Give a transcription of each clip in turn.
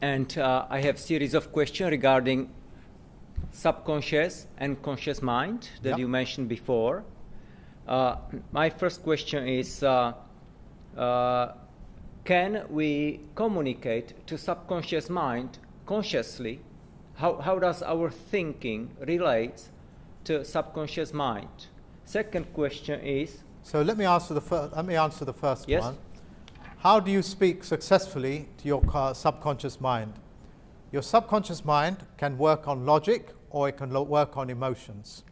And I have series of questions regarding subconscious and conscious mind that you mentioned before. My first question is, can we communicate to subconscious mind consciously? How does our thinking relate to subconscious mind? Second question is... So let me answer the first Yes. one. How do you speak successfully to your subconscious mind? Your subconscious mind can work on logic or it can work on emotions.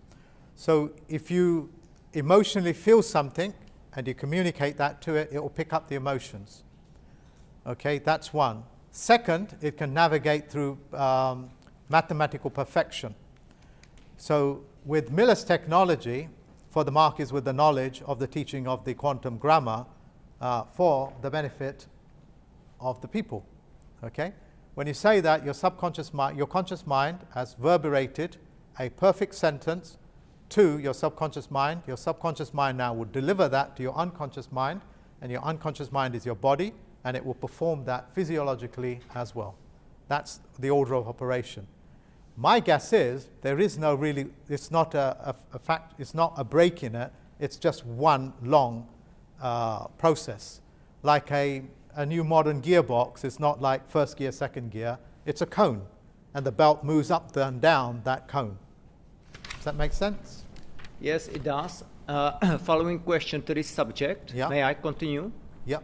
So if you emotionally feel something and you communicate that to it, it will pick up the emotions. Okay, that's one. Second, it can navigate through mathematical perfection. So with Miller's technology, for the mark is with the knowledge of the teaching of the quantum grammar for the benefit of the people. Okay? When you say that, your subconscious mind, your conscious mind has verberated a perfect sentence to your subconscious mind now will deliver that to your unconscious mind, and your unconscious mind is your body, and it will perform that physiologically as well. That's the order of operation. My guess is there is no really, it's not a fact, it's not a break in it, it's just one long process. Like a new modern gearbox, it's not like first gear, second gear, it's a cone, and the belt moves up and down that cone. Does that make sense? Yes, it does. Following question to this subject, may I continue? Yeah.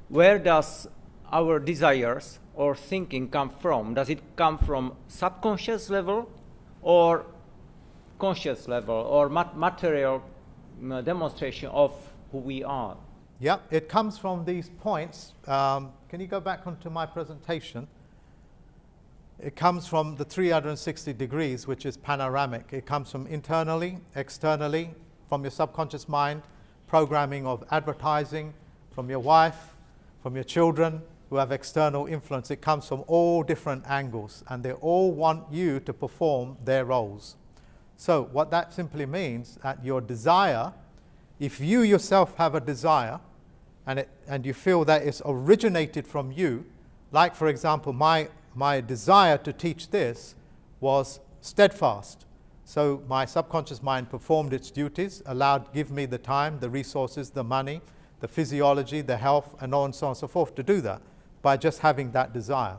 Where does our desires or thinking come from? Does it come from subconscious level or conscious level or material demonstration of who we are? Yeah, it comes from these points. Can you go back onto my presentation? It comes from the 360 degrees, which is panoramic. It comes from internally, externally, from your subconscious mind, programming of advertising, from your wife, from your children who have external influence. It comes from all different angles, and they all want you to perform their roles. So what that simply means, that your desire, if you yourself have a desire, and you feel that it's originated from you, like for example, my desire to teach this was steadfast. So my subconscious mind performed its duties, give me the time, the resources, the money, the physiology, the health, and so on and so forth to do that by just having that desire.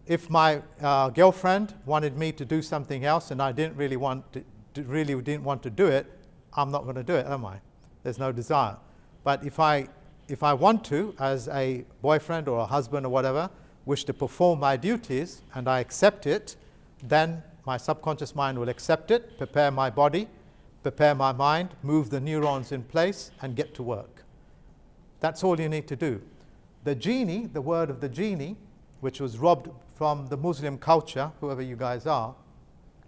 If my girlfriend wanted me to do something else and I didn't really want to do it, I'm not going to do it, am I? There's no desire. But if I want to, as a boyfriend or a husband or whatever, wish to perform my duties and I accept it, then my subconscious mind will accept it, prepare my body, prepare my mind, move the neurons in place, and get to work. That's all you need to do. The genie, the word of the genie, which was robbed from the Muslim culture, whoever you guys are,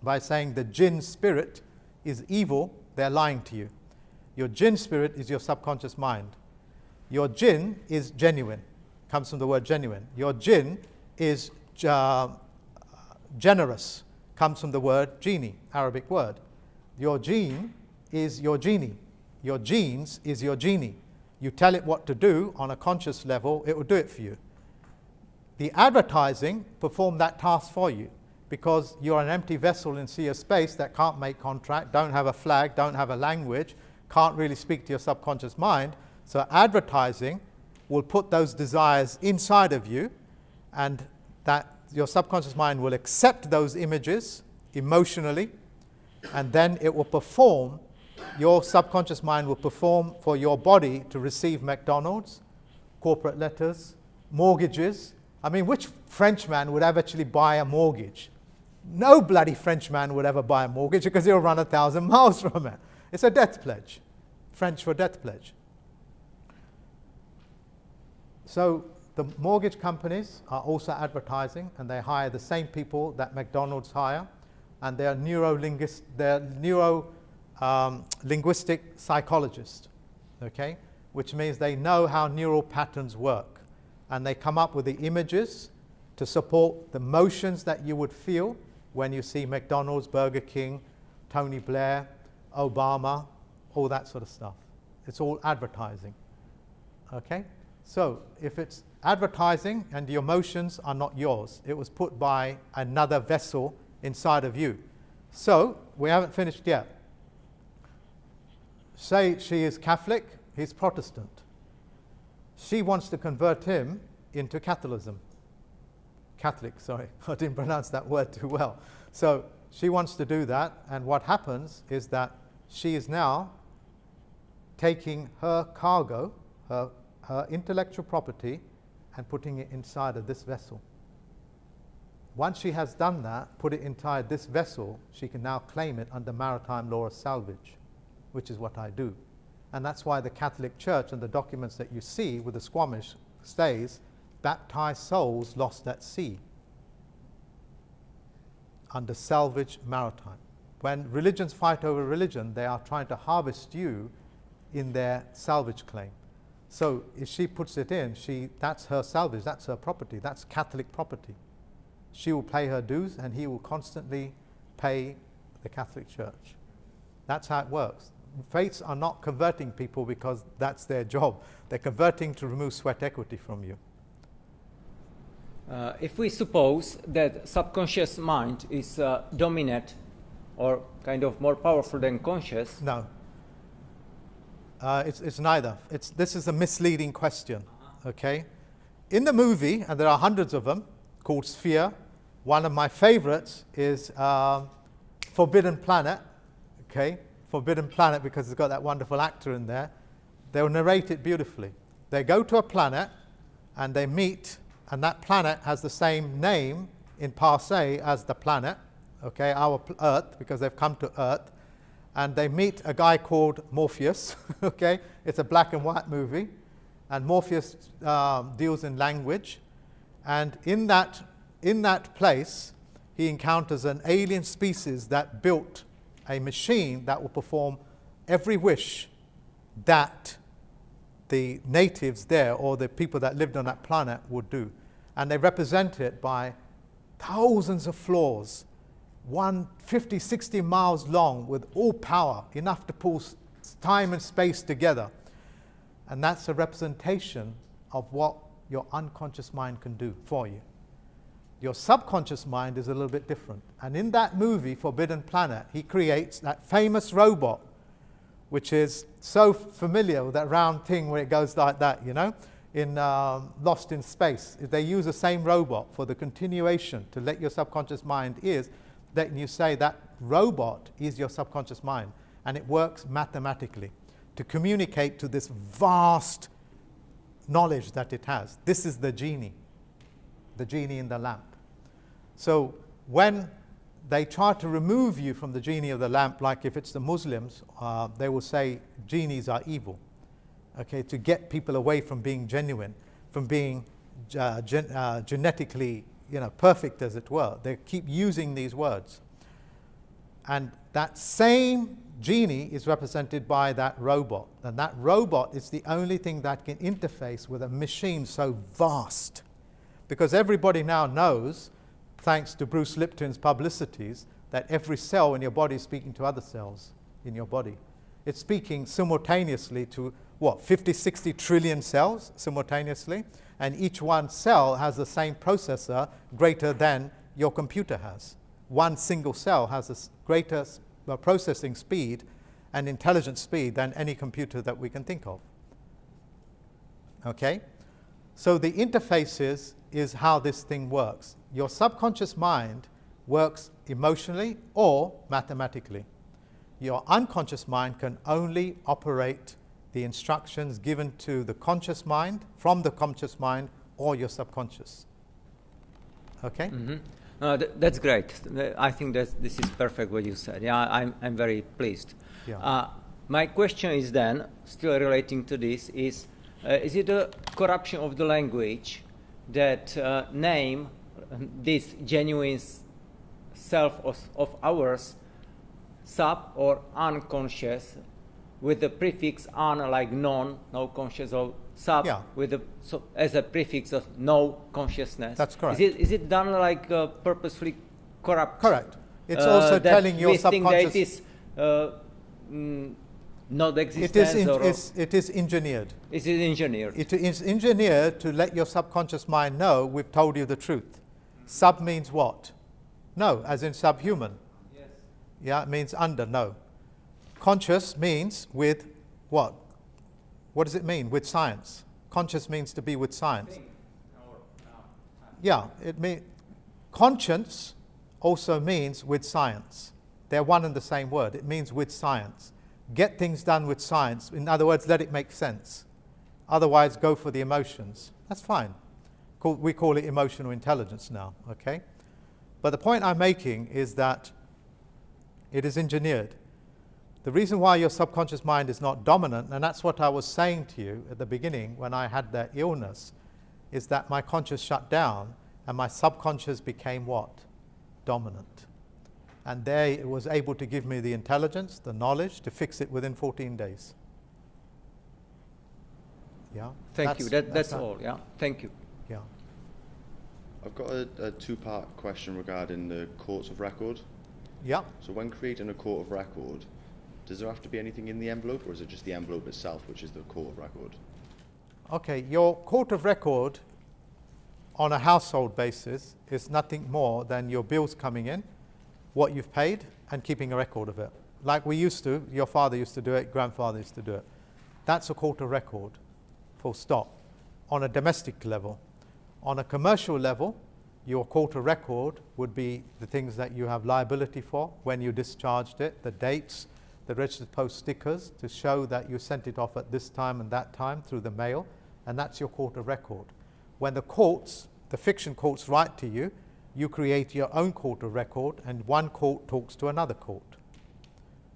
by saying the jinn spirit is evil, they're lying to you. Your jinn spirit is your subconscious mind. Your jinn is genuine, comes from the word genuine. Your jinn is generous, comes from the word genie, Arabic word. Your gene is your genie. Your genes is your genie. You tell it what to do on a conscious level, it will do it for you. The advertising perform that task for you because you're an empty vessel in sea of space that can't make contract, don't have a flag, don't have a language, can't really speak to your subconscious mind. So advertising will put those desires inside of you, and that your subconscious mind will accept those images emotionally, and then it will perform, your subconscious mind will perform for your body to receive McDonald's, corporate letters, mortgages. I mean, which Frenchman would ever actually buy a mortgage? No bloody Frenchman would ever buy a mortgage because he'll run 1,000 miles from it. It's a death pledge, French for death pledge. So the mortgage companies are also advertising, and they hire the same people that McDonald's hire, and they're linguistic psychologists, okay? Which means they know how neural patterns work, and they come up with the images to support the motions that you would feel when you see McDonald's, Burger King, Tony Blair, Obama, all that sort of stuff. It's all advertising, okay? So if it's Advertising and the emotions are not yours. It was put by another vessel inside of you. So, we haven't finished yet. Say she is Catholic, he's Protestant. She wants to convert him into Catholicism. Catholic, sorry, I didn't pronounce that word too well. So, she wants to do that, and what happens is that she is now taking her cargo, her intellectual property, and putting it inside of this vessel. Once she has done that, put it inside this vessel, she can now claim it under maritime law of salvage, which is what I do. And that's why the Catholic Church and the documents that you see with the Squamish stays, baptized souls lost at sea, under salvage maritime. When religions fight over religion, they are trying to harvest you in their salvage claim. So if she puts it in, that's her salvage, that's her property, that's Catholic property. She will pay her dues and he will constantly pay the Catholic Church. That's how it works. Faiths are not converting people because that's their job. They're converting to remove sweat equity from you. If we suppose that subconscious mind is dominant or kind of more powerful than conscious. No. It's neither. This is a misleading question, okay? In the movie, and there are hundreds of them, called Sphere, one of my favorites is Forbidden Planet, okay? Forbidden Planet, because it's got that wonderful actor in there. They'll narrate it beautifully. They go to a planet and they meet, and that planet has the same name in passe as the planet, okay, our Earth, because they've come to Earth. And they meet a guy called Morpheus, okay? It's a black and white movie. And Morpheus deals in language. And in that place, he encounters an alien species that built a machine that will perform every wish that the natives there or the people that lived on that planet would do. And they represent it by thousands of floors, 50, 60 miles long, with all power, enough to pull time and space together. And that's a representation of what your unconscious mind can do for you. Your subconscious mind is a little bit different. And in that movie, Forbidden Planet, he creates that famous robot, which is so familiar with that round thing where it goes like that, you know, in Lost in Space. If they use the same robot for the continuation to let your subconscious mind is, that you say that robot is your subconscious mind, and it works mathematically to communicate to this vast knowledge that it has. This is the genie in the lamp. So when they try to remove you from the genie of the lamp, like if it's the Muslims, they will say genies are evil, okay, to get people away from being genuine, from being genetically, you know, perfect, as it were. They keep using these words. And that same genie is represented by that robot. And that robot is the only thing that can interface with a machine so vast. Because everybody now knows, thanks to Bruce Lipton's publicities, that every cell in your body is speaking to other cells in your body. It's speaking simultaneously to, 50, 60 trillion cells simultaneously? And each one cell has the same processor greater than your computer has. One single cell has a greater processing speed and intelligence speed than any computer that we can think of. Okay? So the interfaces is how this thing works. Your subconscious mind works emotionally or mathematically. Your unconscious mind can only operate the instructions given to the conscious mind, from the conscious mind, or your subconscious. Okay? Mm-hmm. That's great. I think that this is perfect what you said. Yeah, I'm very pleased. Yeah. My question is then, still relating to this, is it a corruption of the language that name this genuine self of ours, sub or unconscious, with the prefix un, like non, no conscious, or sub, yeah, with the, as a prefix of no consciousness. That's correct. Is it done like purposefully corrupt? Correct. It's also telling your we subconscious. think that it is not existence It is engineered. it is engineered. It is engineered to let your subconscious mind know we've told you the truth. Sub means what? No, as in subhuman. Yes. Yeah, it means under, no. Conscious means with what? What does it mean? With science. Conscious means to be with science. Yeah, it means conscience also means with science. They're one and the same word. It means with science. Get things done with science. In other words, let it make sense. Otherwise, go for the emotions. That's fine. We call it emotional intelligence now, okay? But the point I'm making is that it is engineered. The reason why your subconscious mind is not dominant, and that's what I was saying to you at the beginning when I had that illness, is that my conscious shut down and my subconscious became what? Dominant. And there it was able to give me the intelligence, the knowledge to fix it within 14 days. Yeah. Thank you. That's all. Yeah. Thank you. Yeah. I've got a two-part question regarding the courts of record. Yeah. So when creating a court of record, does there have to be anything in the envelope, or is it just the envelope itself, which is the court of record? Okay, your court of record on a household basis is nothing more than your bills coming in, what you've paid, and keeping a record of it. Like we used to, your father used to do it, grandfather used to do it. That's a court of record, full stop, on a domestic level. On a commercial level, your court of record would be the things that you have liability for, when you discharged it, the dates, the registered post stickers to show that you sent it off at this time and that time through the mail, and that's your court of record. When the courts, the fiction courts write to you, you create your own court of record, and one court talks to another court.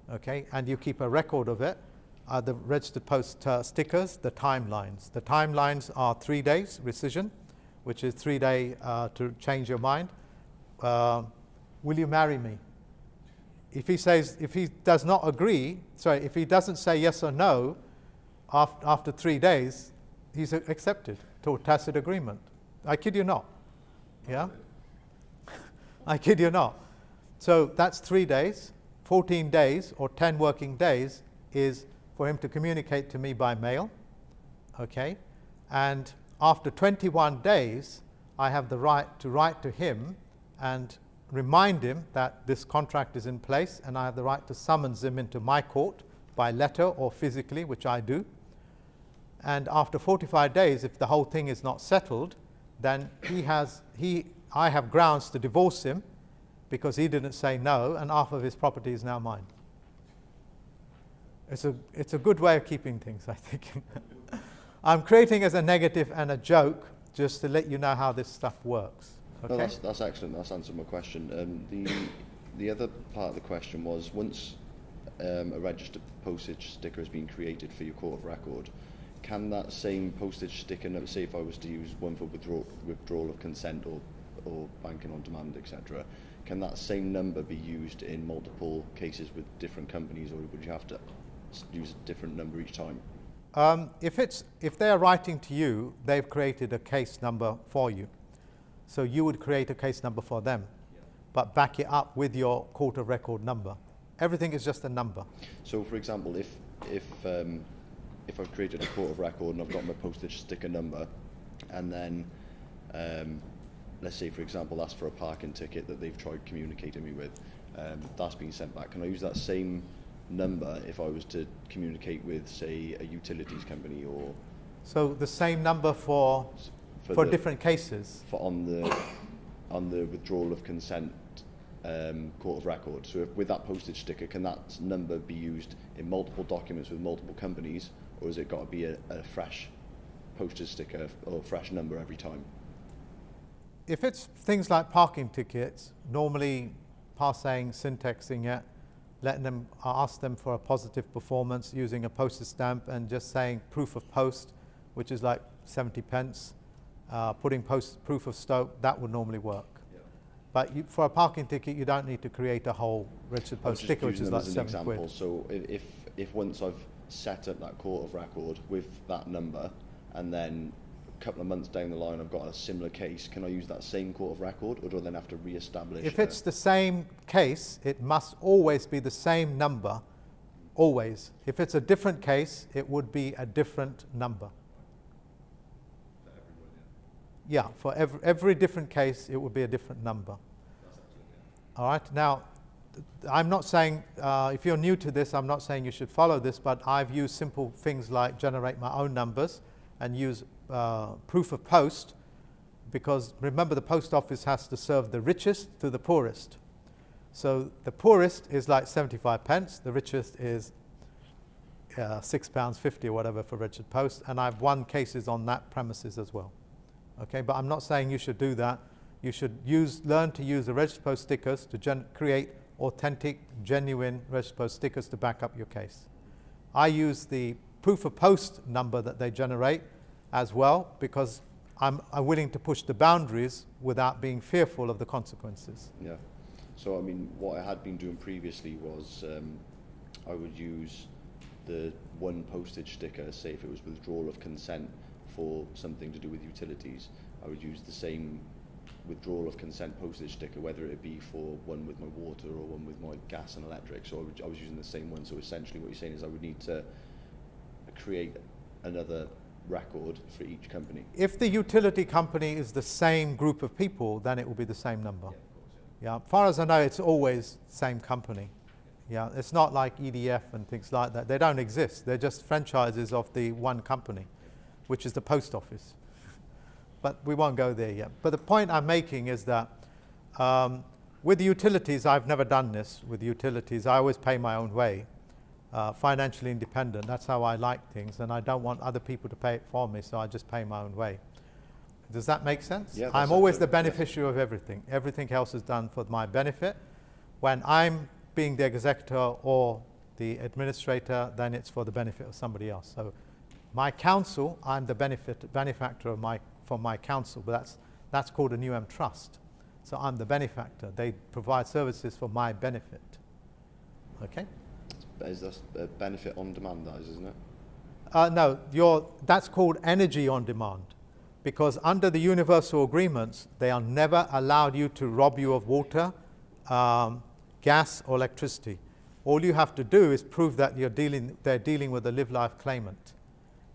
Okay, and you keep a record of it. The registered post stickers, the timelines. The timelines are 3 days rescission, which is 3 days to change your mind. Will you marry me? If he does not agree, if he doesn't say yes or no after 3 days, he's accepted to a tacit agreement. I kid you not. Yeah? I kid you not. So that's 3 days. 14 days or 10 working days is for him to communicate to me by mail. Okay? And after 21 days, I have the right to write to him and remind him that this contract is in place, and I have the right to summons him into my court by letter or physically, which I do. And after 45 days, if the whole thing is not settled, then I have grounds to divorce him because he didn't say no, and half of his property is now mine. It's a good way of keeping things, I think. I'm creating as a negative and a joke just to let you know how this stuff works. Okay? No, that's excellent. That's answered my question. The other part of the question was, once a registered postage sticker has been created for your court of record, can that same postage sticker, say if I was to use one for withdrawal of consent or banking on demand, etc., can that same number be used in multiple cases with different companies, or would you have to use a different number each time? If they are writing to you, they've created a case number for you. So you would create a case number for them, but back it up with your court of record number. Everything is just a number. So, for example, if I've created a court of record and I've got my postage sticker number, and then let's say, for example, that's for a parking ticket that they've tried communicating me with, that's been sent back. Can I use that same number if I was to communicate with, say, a utilities company or? So the same number for different cases. On the withdrawal of consent court of record. So with that postage sticker, can that number be used in multiple documents with multiple companies, or has it got to be a fresh postage sticker or fresh number every time? If it's things like parking tickets, normally passing, syntexing it, letting them ask them for a positive performance using a postage stamp and just saying proof of post, which is like 70 pence, putting proof of stoke, that would normally work. Yeah. But for a parking ticket, you don't need to create a whole registered post sticker, which is like 7 quid. So if once I've set up that court of record with that number, and then a couple of months down the line I've got a similar case, can I use that same court of record, or do I then have to re-establish? If it's the same case, it must always be the same number Always. If it's a different case, it would be a different number. Yeah, for every different case, it would be a different number. All right. Now, I'm not saying, if you're new to this, I'm not saying you should follow this, but I've used simple things like generate my own numbers and use proof of post, because remember, the post office has to serve the richest to the poorest. So the poorest is like 75 pence, the richest is £6.50 or whatever for registered post, and I've won cases on that premises as well. Okay, but I'm not saying you should do that. You should learn to use the registered post stickers to create authentic, genuine registered post stickers to back up your case. I use the proof of post number that they generate as well, because I'm willing to push the boundaries without being fearful of the consequences. Yeah. So, I mean, what I had been doing previously was I would use the one postage sticker, say if it was withdrawal of consent for something to do with utilities, I would use the same withdrawal of consent postage sticker, whether it be for one with my water or one with my gas and electric. So I was using the same one. So essentially what you're saying is I would need to create another record for each company. If the utility company is the same group of people, then it will be the same number. Yeah, of course, Yeah, as far as I know, it's always same company. Yeah, it's not like EDF and things like that. They don't exist. They're just franchises of the one company, which is the post office. But we won't go there yet. But the point I'm making is that with utilities, I've never done this with utilities. I always pay my own way, financially independent. That's how I like things, and I don't want other people to pay it for me, so I just pay my own way. Does that make sense? Yeah, I'm always the beneficiary of everything. Everything else is done for my benefit. When I'm being the executor or the administrator, then it's for the benefit of somebody else. So my council, I'm the benefactor for my council, but that's called a UM trust. So I'm the benefactor. They provide services for my benefit. Okay? Is that a benefit on demand, that is, isn't it? No, that's called energy on demand, because under the universal agreements, they are never allowed you to rob you of water, gas or electricity. All you have to do is prove that they're dealing with a live life claimant.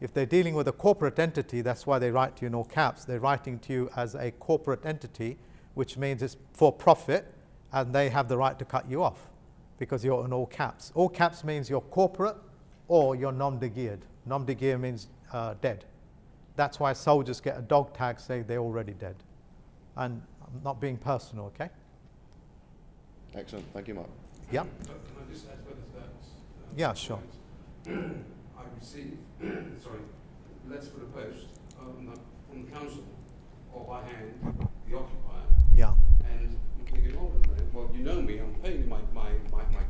If they're dealing with a corporate entity, that's why they write to you in all caps. They're writing to you as a corporate entity, which means it's for profit, and they have the right to cut you off because you're in all caps. All caps means you're corporate or you're nom de guerre. Nom de guerre means dead. That's why soldiers get a dog tag saying they're already dead. And I'm not being personal, okay? Excellent. Thank you, Mark. Yeah? Can I just add further to that? Yeah, sure. I received, letters for the post from the council, or by hand, the occupier, Yeah. and I'm thinking, hold on a minute, well, you know me, I'm paying my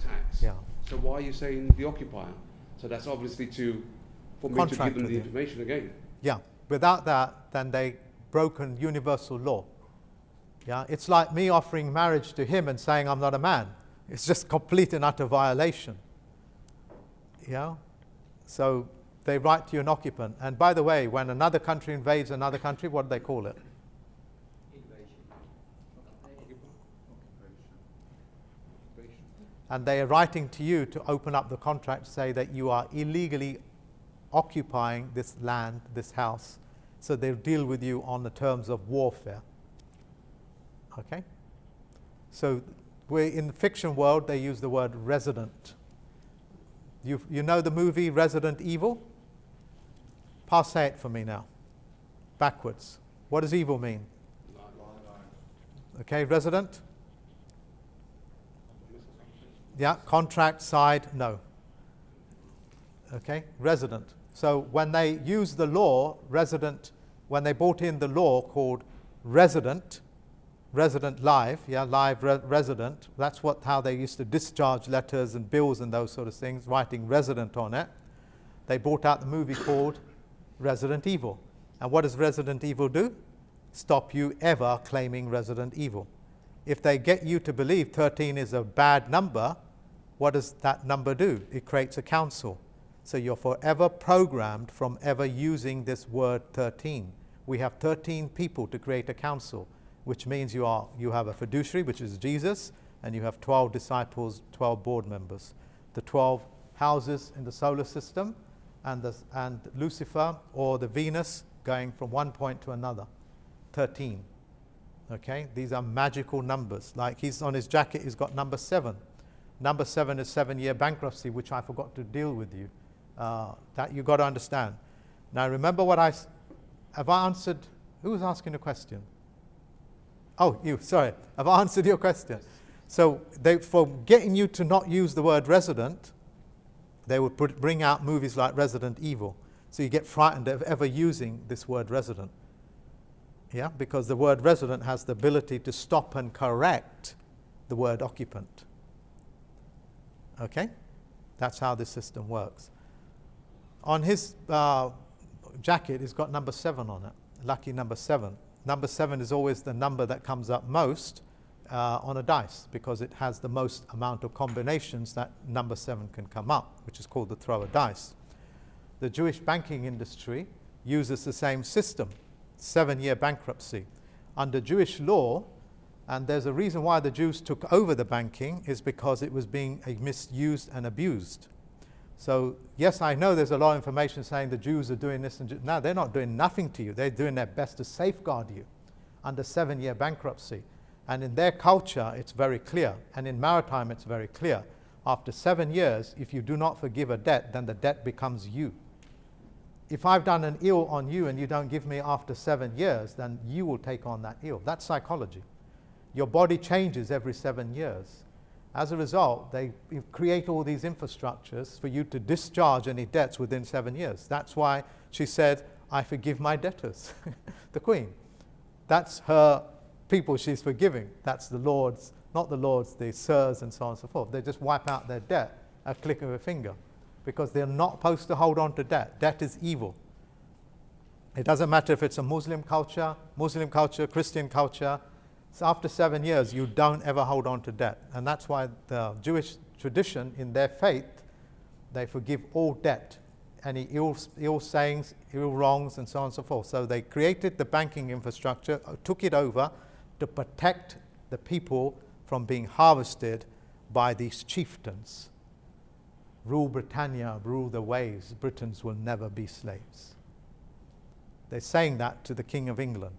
tax. Yeah. So why are you saying the occupier? So that's obviously for me to Contract give them with the you. information again. Yeah. Without that, then they broken universal law. Yeah. It's like me offering marriage to him and saying I'm not a man. It's just complete and utter violation. Yeah. So they write to you an occupant. And by the way, when another country invades another country, what do they call it? And they are writing to you to open up the contract to say that you are illegally occupying this land, this house. So they'll deal with you on the terms of warfare. Okay? So in the fiction world, they use the word resident. You know the movie Resident Evil? Say it for me now. Backwards. What does evil mean? Okay, resident? Yeah, contract side, no. Okay, resident. So when they use the law, resident, when they brought in the law called resident live, resident, that's how they used to discharge letters and bills and those sort of things, writing resident on it. They brought out the movie called Resident Evil. And what does Resident Evil do? Stop you ever claiming Resident Evil. If they get you to believe 13 is a bad number, what does that number do? It creates a council. So you're forever programmed from ever using this word 13. We have 13 people to create a council, which means you have a fiduciary, which is Jesus, and you have 12 disciples, 12 board members. The 12 houses in the solar system, and Lucifer or the Venus going from one point to another. 13. Okay, these are magical numbers. Like he's on his jacket, he's got number 7. Number 7 is 7-year bankruptcy, which I forgot to deal with you. That you got to understand. Now remember what have I answered? Who was asking a question? Oh, you. Sorry, have I answered your question? So for getting you to not use the word resident, they would bring out movies like Resident Evil. So you get frightened of ever using this word resident. Yeah, because the word resident has the ability to stop and correct the word occupant. Okay? That's how this system works. On his jacket, he's got number 7 on it. Lucky number 7. Number 7 is always the number that comes up most on a dice, because it has the most amount of combinations that number 7 can come up, which is called the thrower dice. The Jewish banking industry uses the same system, 7-year bankruptcy. Under Jewish law, and there's a reason why the Jews took over the banking, is because it was being misused and abused. So, yes, I know there's a lot of information saying the Jews are doing this. No, they're not doing nothing to you. They're doing their best to safeguard you under 7-year bankruptcy. And in their culture, it's very clear. And in maritime, it's very clear. After 7 years, if you do not forgive a debt, then the debt becomes you. If I've done an ill on you and you don't give me after 7 years, then you will take on that ill. That's psychology. Your body changes every 7 years. As a result, they create all these infrastructures for you to discharge any debts within 7 years. That's why she said, I forgive my debtors, the Queen. That's her people she's forgiving. That's the lords, not the lords, the sirs and so on and so forth. They just wipe out their debt at a click of a finger, because they're not supposed to hold on to debt. Debt is evil. It doesn't matter if it's a Muslim culture, Christian culture. So after 7 years, you don't ever hold on to debt. And that's why the Jewish tradition, in their faith, they forgive all debt, any ill sayings, ill wrongs, and so on and so forth. So they created the banking infrastructure, took it over to protect the people from being harvested by these chieftains. Rule Britannia, rule the waves, Britons will never be slaves. They're saying that to the King of England.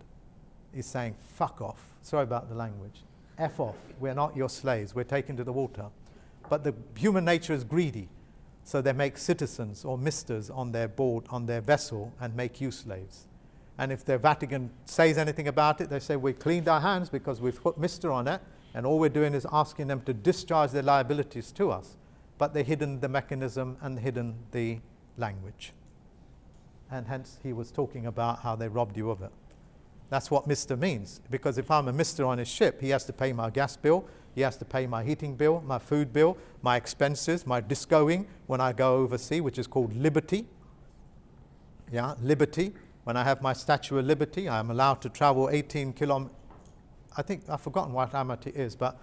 He's saying, fuck off. Sorry about the language. F off. We're not your slaves. We're taken to the water. But the human nature is greedy. So they make citizens or misters on their board, on their vessel, and make you slaves. And if the Vatican says anything about it, they say, we cleaned our hands because we've put mister on it, and all we're doing is asking them to discharge their liabilities to us. But they've hidden the mechanism and hidden the language. And hence he was talking about how they robbed you of it. That's what Mr. means. Because if I'm a Mr. on his ship, he has to pay my gas bill, he has to pay my heating bill, my food bill, my expenses, my discoing when I go overseas, which is called liberty. Yeah, liberty. When I have my Statue of Liberty, I am allowed to travel 18 kilometers. I think I've forgotten what amount it is, but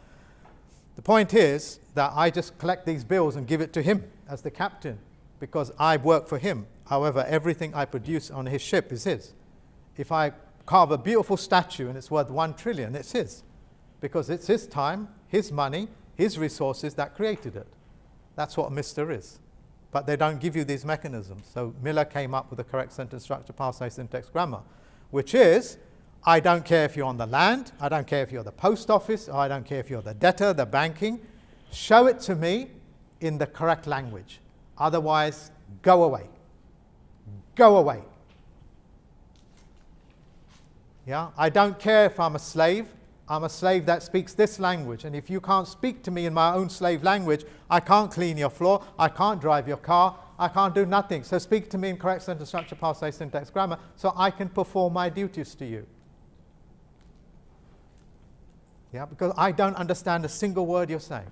the point is that I just collect these bills and give it to him as the captain, because I work for him. However, everything I produce on his ship is his. If I carve a beautiful statue and it's worth 1 trillion, it's his, because it's his time, his money, his resources that created it. That's what Mr. is. But they don't give you these mechanisms. So Miller came up with the correct sentence structure, parsing, syntax, grammar, which is, I don't care if you're on the land, I don't care if you're the post office, or I don't care if you're the debtor, the banking. Show it to me in the correct language. Otherwise, go away. Go away. Yeah? I don't care if I'm a slave that speaks this language. And if you can't speak to me in my own slave language, I can't clean your floor, I can't drive your car, I can't do nothing. So speak to me in correct sentence structure, parsing, syntax, grammar, so I can perform my duties to you. Yeah, because I don't understand a single word you're saying.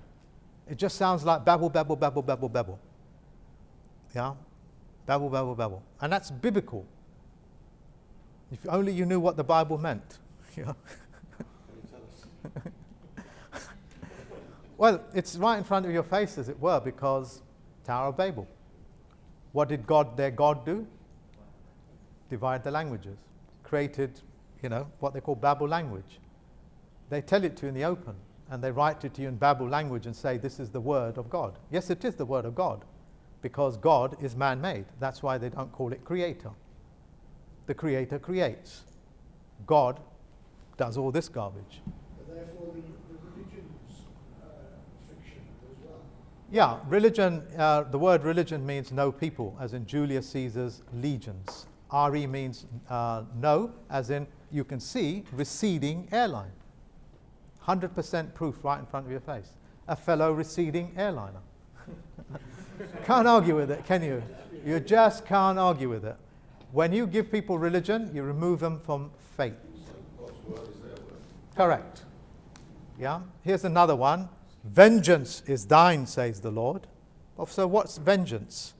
It just sounds like babble, babble, babble, babble, babble. Yeah? Babble, babble, babble. And that's biblical. If only you knew what the Bible meant. Yeah. Well, it's right in front of your face, as it were, because Tower of Babel. What did their God do? Divide the languages. Created, what they call Babel language. They tell it to you in the open, and they write it to you in Babel language and say, this is the word of God. Yes, it is the word of God. because God is man-made. That's why they don't call it creator. The creator creates. God does all this garbage. But therefore the religion's fiction as well. Yeah, religion, the word religion means no people, as in Julius Caesar's legions. RE means no, as in you can see receding airline. 100% proof right in front of your face. A fellow receding airliner. Can't argue with it, can you? You just can't argue with it. When you give people religion, you remove them from faith. Correct. Yeah. Here's another one. Vengeance is thine, says the Lord. So what's vengeance?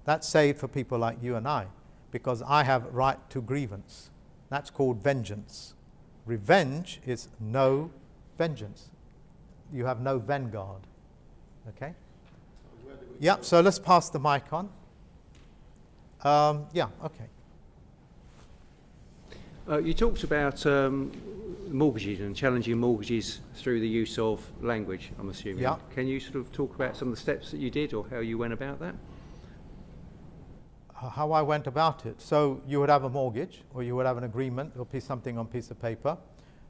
That's saved for people like you and I, because I have right to grievance. That's called vengeance. Revenge is no vengeance. You have no vanguard. Okay? Yeah, so let's pass the mic on. Yeah, okay. You talked about mortgages and challenging mortgages through the use of language, I'm assuming. Yeah. Can you sort of talk about some of the steps that you did or how you went about that? How I went about it. So you would have a mortgage, or you would have an agreement, or something on a piece of paper,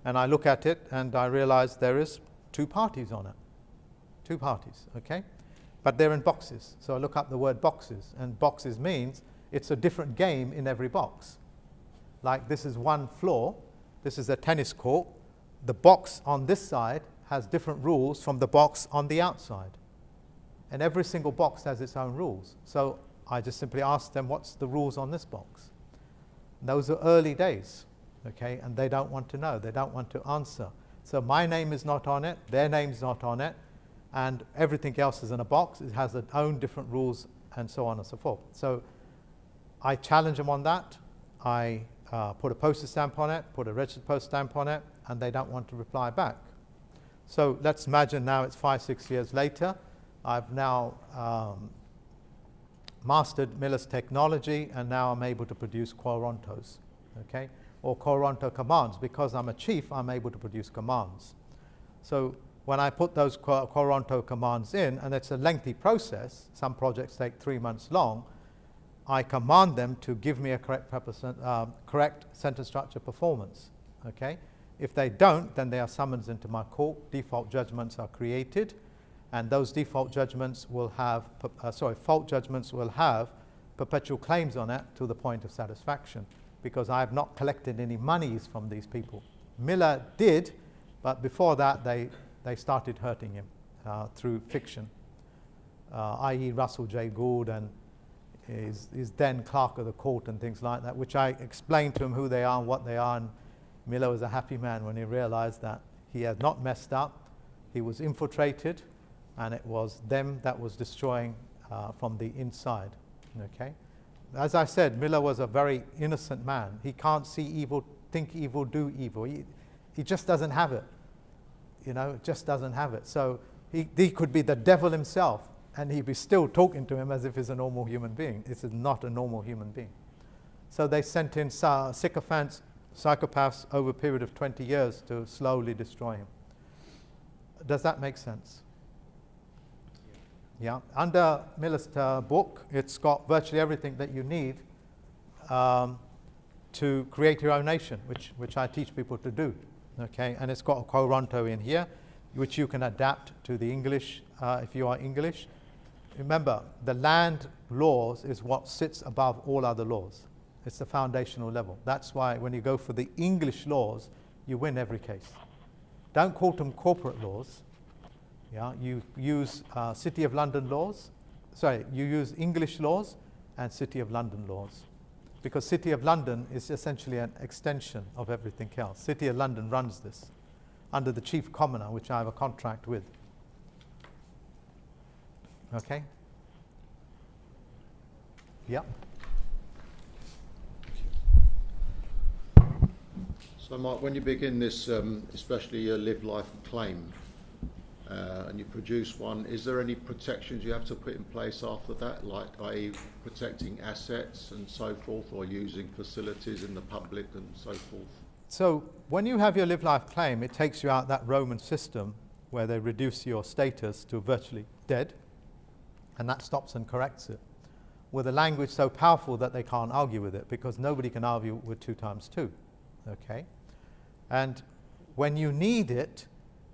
and I look at it and I realize there is 2 parties on it. 2 parties, okay? But they're in boxes. So I look up the word boxes, and boxes means it's a different game in every box. Like this is one floor, this is a tennis court. The box on this side has different rules from the box on the outside. And every single box has its own rules. So I just simply asked them, what's the rules on this box? And those are early days, okay? And they don't want to know, they don't want to answer. So my name is not on it, their name's not on it, and everything else is in a box. It has its own different rules and so on and so forth. So I challenge them on that. I put a postage stamp on it, put a registered post stamp on it, and they don't want to reply back. So let's imagine now it's 5-6 years later. I've now mastered Miller's technology, and now I'm able to produce Quarontos, okay? Or Quaronto commands. Because I'm a chief, I'm able to produce commands. So when I put those Quaronto commands in, and it's a lengthy process, some projects take 3 months long, I command them to give me a correct sentence structure performance, okay? If they don't, then they are summoned into my court, default judgments are created, and those default judgments will have, fault judgments will have perpetual claims on it to the point of satisfaction, because I have not collected any monies from these people. Miller did, but before that they started hurting him through fiction, i.e. Russell J. Gould and his then clerk of the court and things like that, which I explained to him who they are and what they are, and Miller was a happy man when he realized that he had not messed up, he was infiltrated, and it was them that was destroying from the inside, okay? As I said, Miller was a very innocent man. He can't see evil, think evil, do evil. He just doesn't have it, you know, just doesn't have it. So he could be the devil himself, and he'd be still talking to him as if he's a normal human being. This is not a normal human being. So they sent in sycophants, psychopaths over a period of 20 years to slowly destroy him. Does that make sense? Yeah. Under Miller's book, it's got virtually everything that you need to create your own nation, which I teach people to do. Okay, and it's got a Quaronto in here, which you can adapt to the English if you are English. Remember, the land laws is what sits above all other laws. It's the foundational level. That's why when you go for the English laws, you win every case. Don't call them corporate laws. Yeah, you use City of London laws. Sorry, you use English laws and City of London laws, because City of London is essentially an extension of everything else. City of London runs this under the Chief Commoner, which I have a contract with. Okay? Yeah. So Mark, when you begin this, especially your live life claim, and you produce one, is there any protections you have to put in place after that, like i.e. protecting assets and so forth, or using facilities in the public and so forth? So when you have your live life claim, it takes you out that Roman system where they reduce your status to virtually dead, and that stops and corrects it. With a language so powerful that they can't argue with it, because nobody can argue with 2 times 2. Okay? And when you need it,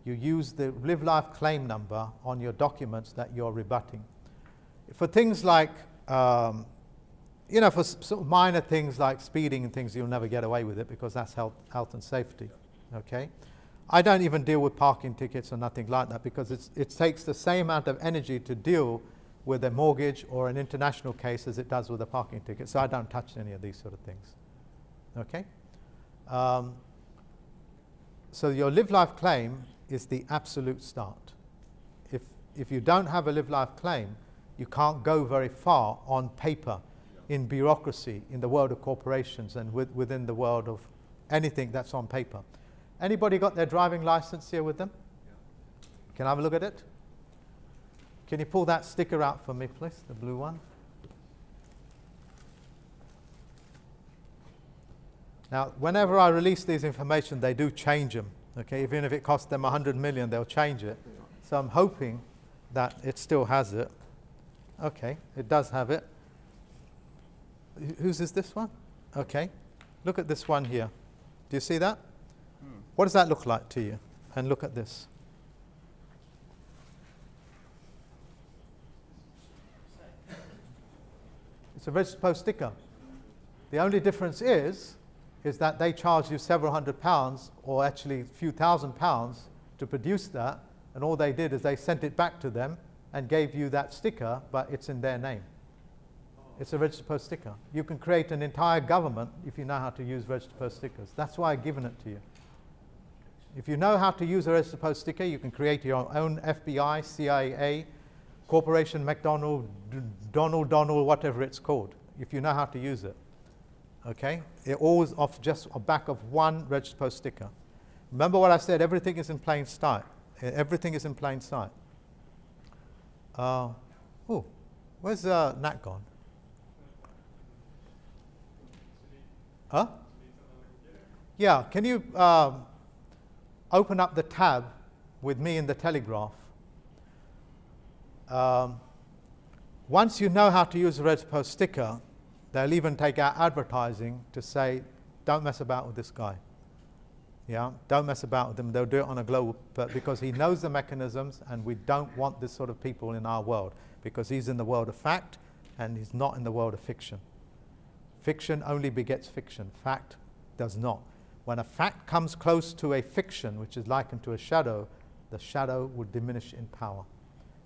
you use the live life claim number on your documents that you're rebutting. For things like, for sort of minor things like speeding and things, you'll never get away with it because that's health and safety. Okay? I don't even deal with parking tickets or nothing like that because it takes the same amount of energy to deal with a mortgage or an international case as it does with a parking ticket. So I don't touch any of these sort of things. Okay? So your live life claim is the absolute start. If you don't have a live life claim, you can't go very far on paper in bureaucracy, in the world of corporations and within the world of anything that's on paper. Anybody got their driving license here with them? Yeah. Can I have a look at it? Can you pull that sticker out for me, please, the blue one? Now, whenever I release these information, they do change them. Okay, even if it costs them 100 million, they'll change it. So I'm hoping that it still has it. Okay, it does have it. Whose is this one? Okay, look at this one here. Do you see that? What does that look like to you? And look at this. It's a registered post sticker. The only difference is that they charge you several £100 or actually a few £1,000 to produce that, and all they did is they sent it back to them and gave you that sticker, but it's in their name. It's a registered post sticker. You can create an entire government if you know how to use registered post stickers. That's why I've given it to you. If you know how to use a registered post sticker, you can create your own FBI, CIA, Corporation McDonald, Donald, whatever it's called, if you know how to use it. Okay? It always off just a back of one registered post sticker. Remember what I said, everything is in plain sight. Everything is in plain sight. Where's Nat gone? Huh? Yeah, can you open up the tab with me in the Telegraph? Once you know how to use a registered post sticker, they'll even take out advertising to say, don't mess about with this guy. Yeah, don't mess about with him. They'll do it on a global, but because he knows the mechanisms, and we don't want this sort of people in our world, because he's in the world of fact and he's not in the world of fiction. Fiction only begets fiction. Fact does not. When a fact comes close to a fiction, which is likened to a shadow, the shadow will diminish in power,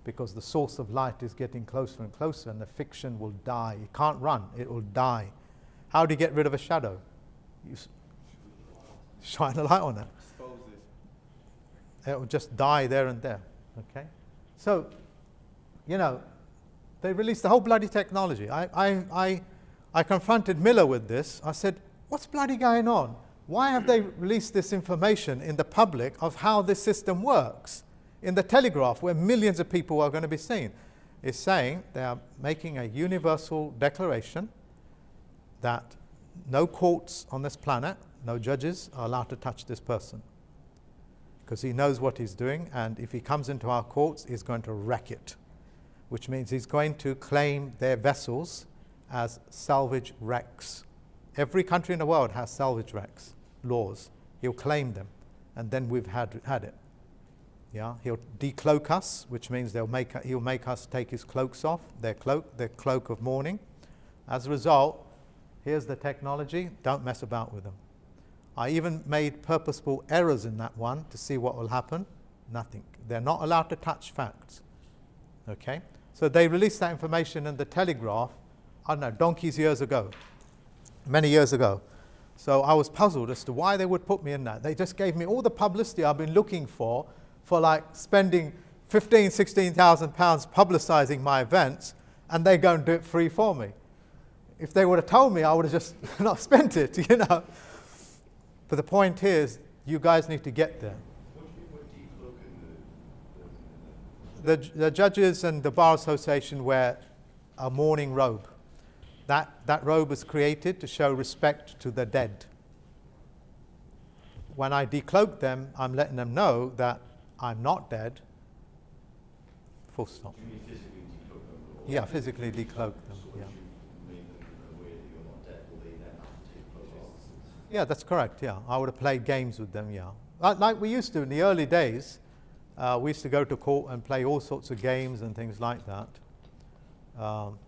because the source of light is getting closer and closer, and the fiction will die. It can't run, it will die. How do you get rid of a shadow? You shine a light on it. It will just die there and there. Okay? So, they released the whole bloody technology. I confronted Miller with this. I said, what's bloody going on? Why have they released this information in the public of how this system works? In the Telegraph, where millions of people are going to be seen, is saying they are making a universal declaration that no courts on this planet, no judges are allowed to touch this person, because he knows what he's doing, and if he comes into our courts, he's going to wreck it, which means he's going to claim their vessels as salvage wrecks. Every country in the world has salvage wrecks laws. He'll claim them, and then we've had it. Yeah, he'll decloak us, which means he'll make us take his cloaks off, their cloak of mourning. As a result, here's the technology. Don't mess about with them. I even made purposeful errors in that one to see what will happen. Nothing. They're not allowed to touch facts. Okay? So they released that information in the Telegraph, I don't know, donkey's years ago, many years ago. So I was puzzled as to why they would put me in that. They just gave me all the publicity I've been looking for like spending £15,000, £16,000 publicising my events, and they go and do it free for me. If they would have told me, I would have just not spent it, But the point is, you guys need to get there. The judges and the Bar Association wear a mourning robe. That robe was created to show respect to the dead. When I decloak them, I'm letting them know that I'm not dead. Full stop. Yeah, physically decloak them. Yeah. Yeah, that's correct. Yeah, I would have played games with them. Yeah, like we used to in the early days. We used to go to court and play all sorts of games and things like that.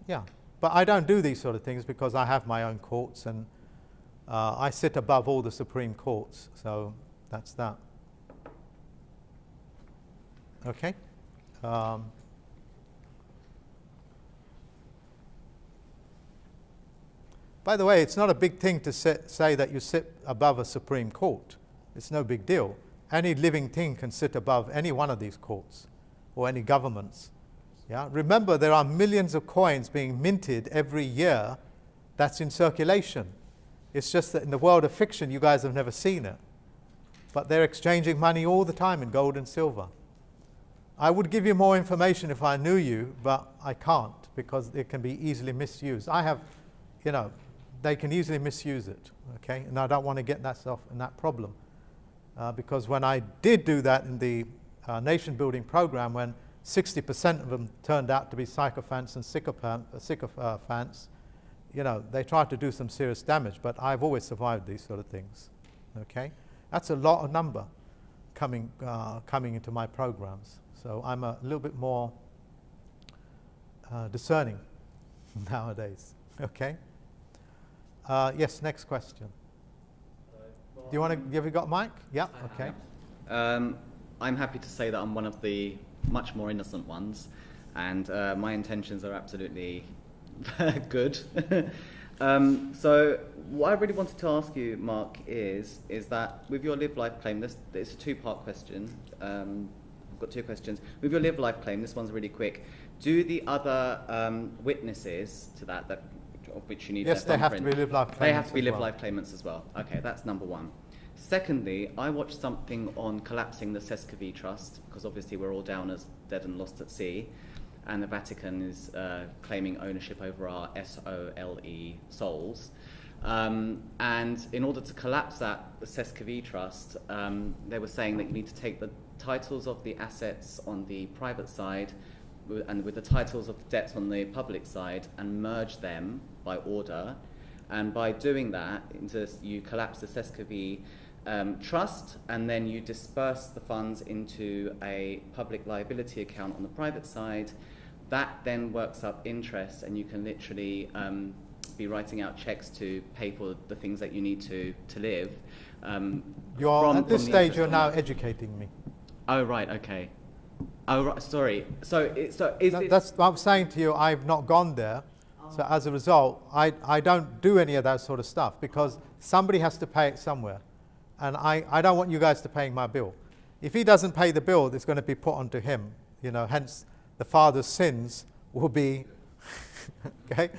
Yeah, but I don't do these sort of things because I have my own courts and I sit above all the Supreme Courts. So that's that. Okay. By the way, it's not a big thing to say that you sit above a Supreme Court. It's no big deal. Any living thing can sit above any one of these courts or any governments. Yeah? Remember, there are millions of coins being minted every year that's in circulation. It's just that in the world of fiction, you guys have never seen it. But they're exchanging money all the time in gold and silver. I would give you more information if I knew you, but I can't because it can be easily misused. I have, they can easily misuse it, okay? And I don't want to get myself in that problem. Because when I did do that in the nation building program, when 60% of them turned out to be sycophants and sycophants, they tried to do some serious damage, but I've always survived these sort of things, okay? That's a lot of number coming into my programs. So I'm a little bit more discerning nowadays, okay? Yes, next question. Do you want to, have you got Mike? Yeah, okay. I'm happy to say that I'm one of the much more innocent ones, and my intentions are absolutely good. So what I really wanted to ask you, Mark, is that with your Live Life claim, it's a two-part question. I've got two questions. With your Live Life claim, this one's really quick. Do the other witnesses to that of which you need yes, their they have to be Live Life claimants. They have to be Live well. Life claimants as well. Okay, that's number one. Secondly, I watched something on collapsing the Sescovy Trust, because obviously we're all down as dead and lost at sea, and the Vatican is claiming ownership over our SOLE souls. And in order to collapse that, the Sescovy Trust, they were saying that you need to take the titles of the assets on the private side and with the titles of the debts on the public side and merge them by order. And by doing that, you collapse the Sescovy trust, and then you disperse the funds into a public liability account on the private side. That then works up interest, and you can literally be writing out checks to pay for the things that you need to live. At this stage, you're now educating me. Oh, right, okay. Oh, right, sorry. That's what I'm saying to you. I've not gone there. So as a result, I don't do any of that sort of stuff because somebody has to pay it somewhere. And I don't want you guys to pay my bill. If he doesn't pay the bill, it's going to be put onto him. Hence the father's sins will be, okay?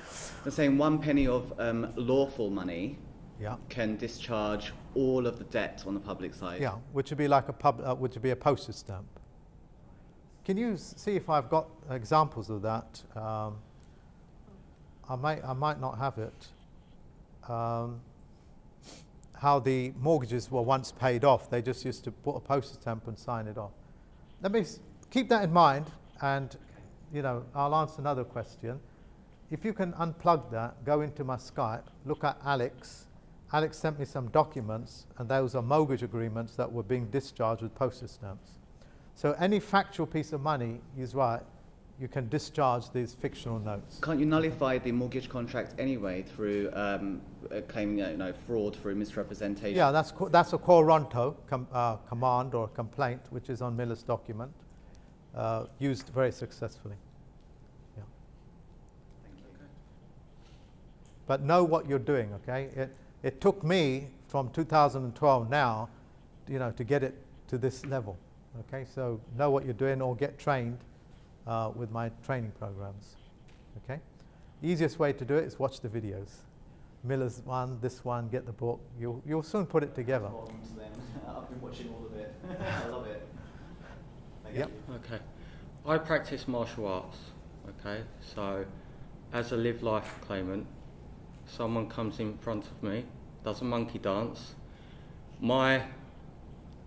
They're saying 1 penny of lawful money yeah. can discharge all of the debt on the public side. Yeah, which would be like which would be a postage stamp. Can you see if I've got examples of that? I might not have it. How the mortgages were once paid off, they just used to put a postage stamp and sign it off. Let me keep that in mind, and I'll answer another question. If you can unplug that, go into my Skype, look at Alex. Alex sent me some documents, and those are mortgage agreements that were being discharged with postage stamps. So any factual piece of money is right. You can discharge these fictional notes. Can't you nullify the mortgage contract anyway through claiming fraud through misrepresentation? Yeah, that's a Coronto command or complaint, which is on Miller's document, used very successfully. Yeah. Thank you. But know what you're doing, okay? It took me from 2012 now, to get it to this level, okay? So know what you're doing or get trained with my training programs, okay? Easiest way to do it is watch the videos. Miller's one, this one, get the book. You'll soon put it together. I've been watching all of it. I love it. Yep. Okay. I practice martial arts, okay? So, as a Live Life claimant, someone comes in front of me, does a monkey dance. My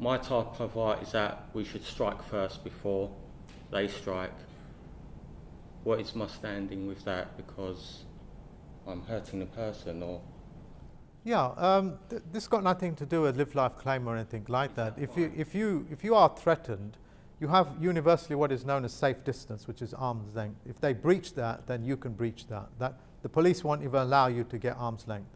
type of art is that we should strike first before they strike. what is my standing with that, because I'm hurting the person, or Yeah, this got nothing to do with live life claim or anything like that. If you are threatened, you have universally what is known as safe distance, which is arm's length. If they breach that, then you can breach that. The police won't even allow you to get arm's length.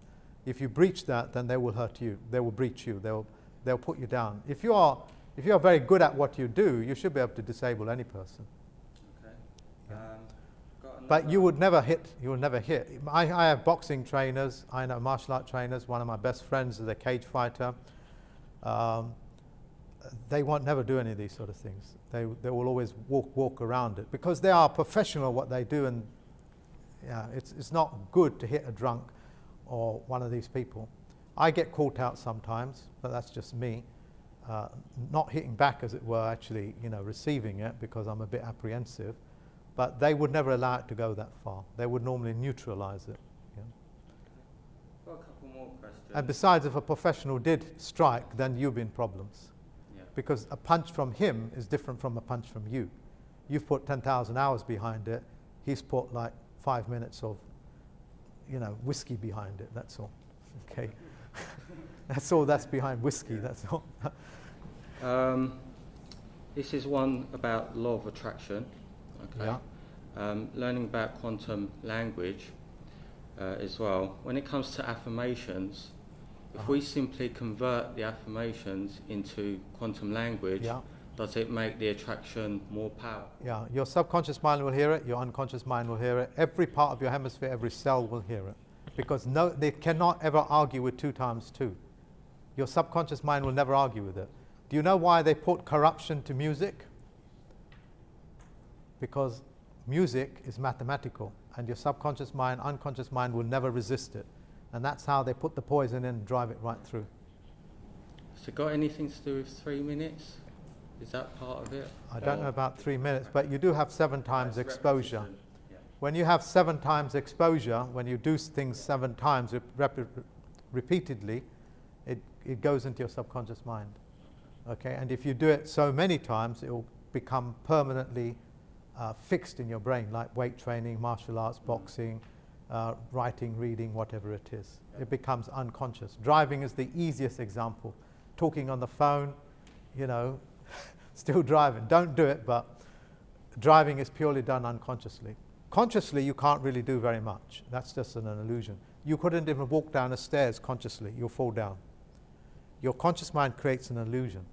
If you breach that, then they will hurt you. They will breach you. They'll put you down. If you are very good at what you do, you should be able to disable any person. okay. But you would never hit. You will never hit. I have boxing trainers. I know martial art trainers. One of my best friends is a cage fighter. They won't never do any of these sort of things. They will always walk around it because they are professional at what they do, and yeah, it's not good to hit a drunk or one of these people. I get caught out sometimes, but that's just me. Not hitting back, as it were, actually, receiving it because I'm a bit apprehensive. But they would never allow it to go that far. They would normally neutralize it. Yeah. Got a couple more questions. And besides, if a professional did strike, then you'd be in problems. Yeah. Because a punch from him is different from a punch from you. You've put 10,000 hours behind it. He's put like 5 minutes of, whiskey behind it. That's all. Okay. That's all that's behind whiskey. That's all. This is one about law of attraction. Okay. Yeah. Learning about quantum language as well. When it comes to affirmations, if we simply convert the affirmations into quantum language, Yeah. does it make the attraction more powerful? Yeah, your subconscious mind will hear it, your unconscious mind will hear it, every part of your hemisphere, every cell will hear it. Because they cannot ever argue with 2 times 2. Your subconscious mind will never argue with it. Do you know why they put corruption to music? Because music is mathematical, and your subconscious mind, unconscious mind will never resist it. And that's how they put the poison in and drive it right through. Has it got anything to do with 3 minutes? Is that part of it? I don't Or know about 3 minutes, but you do have 7 times that's exposure. repetition? Yeah. When you have 7 times exposure, when you do things 7 times repeatedly, it goes into your subconscious mind. Okay, and if you do it so many times, it will become permanently fixed in your brain, like weight training, martial arts, boxing, writing, reading, whatever it is. It becomes unconscious. Driving is the easiest example. Talking on the phone, still driving. Don't do it, but driving is purely done unconsciously. Consciously, you can't really do very much. That's just an illusion. You couldn't even walk down the stairs consciously. You'll fall down. Your conscious mind creates an illusion.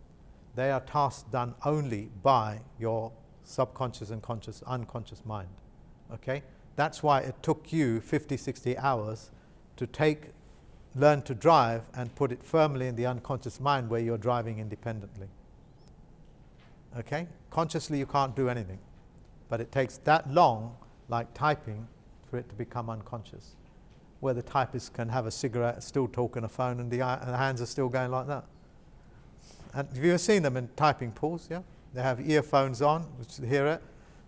They are tasks done only by your subconscious and unconscious mind. Okay? That's why it took you 50, 60 hours to learn to drive and put it firmly in the unconscious mind where you're driving independently. Okay? Consciously you can't do anything. But it takes that long, like typing, for it to become unconscious. Where the typist can have a cigarette, still talk on a phone, and the hands are still going like that. And have you ever seen them in typing pools? Yeah? They have earphones on, which they hear it,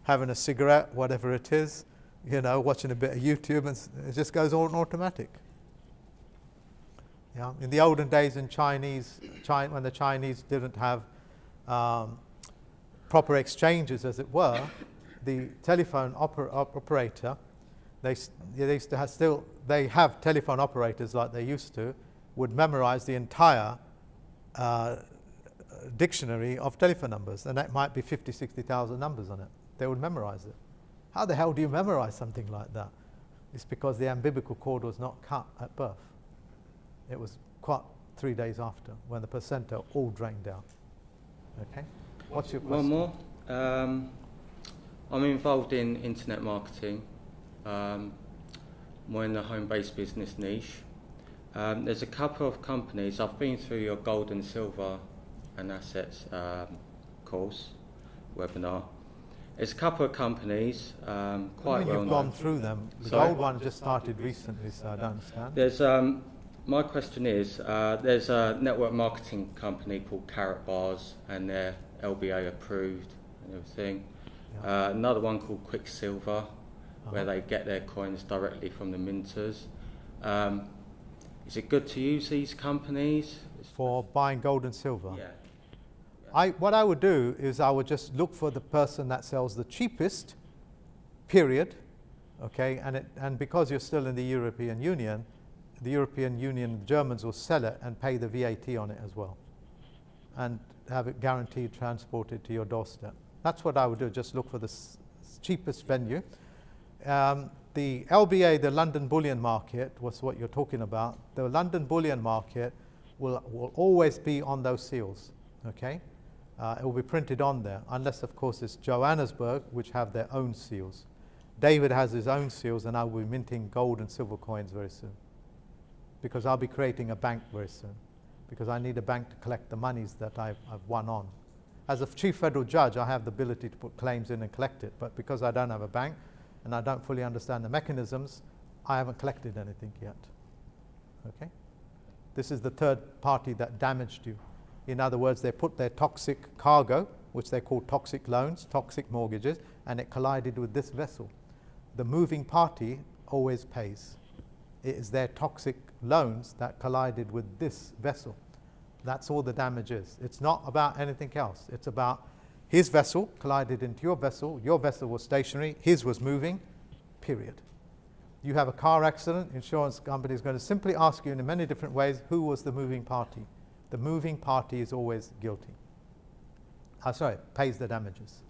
having a cigarette, whatever it is, watching a bit of YouTube, and it just goes all automatic. Yeah? In the olden days in when the Chinese didn't have proper exchanges, as it were, the telephone operator, they have telephone operators like they used to, would memorize the entire dictionary of telephone numbers, and that might be 50, 60,000 numbers on it. They would memorize it. How the hell do you memorize something like that? It's because the umbilical cord was not cut at birth. It was cut 3 days after, when the placenta all drained out. Okay? What's your question? One more. I'm involved in internet marketing, more in the home-based business niche. There's a couple of companies. I've been through your gold and silver and assets course, webinar. There's a couple of companies, quite well known. You've gone through them. The Sorry? gold one just started recently, so I don't understand. There's my question is, there's a network marketing company called Carrot Bars, and they're LBA approved and everything. Yeah. Another one called Quicksilver, where they get their coins directly from the minters. Is it good to use these companies? For buying gold and silver? Yeah. What I would do is I would just look for the person that sells the cheapest period, okay, and because you're still in the European Union, the Germans will sell it and pay the VAT on it as well, and have it guaranteed transported to your doorstep. That's what I would do, just look for the cheapest venue. The LBA, the London Bullion Market, was what you're talking about. The London Bullion Market will always be on those seals, okay? It will be printed on there, unless of course it's Johannesburg, which have their own seals. David has his own seals, and I will be minting gold and silver coins very soon, because I'll be creating a bank very soon, because I need a bank to collect the monies that I've won on. As a chief federal judge, I have the ability to put claims in and collect it, but because I don't have a bank and I don't fully understand the mechanisms, I haven't collected anything yet. Okay? This is the third party that damaged you. In other words, they put their toxic cargo, which they call toxic loans, toxic mortgages, and it collided with this vessel. The moving party always pays. It is their toxic loans that collided with this vessel. That's all the damage is. It's not about anything else. It's about his vessel collided into your vessel was stationary, his was moving, period. You have a car accident, insurance company is going to simply ask you in many different ways, who was the moving party? The moving party is always guilty. Pays the damages.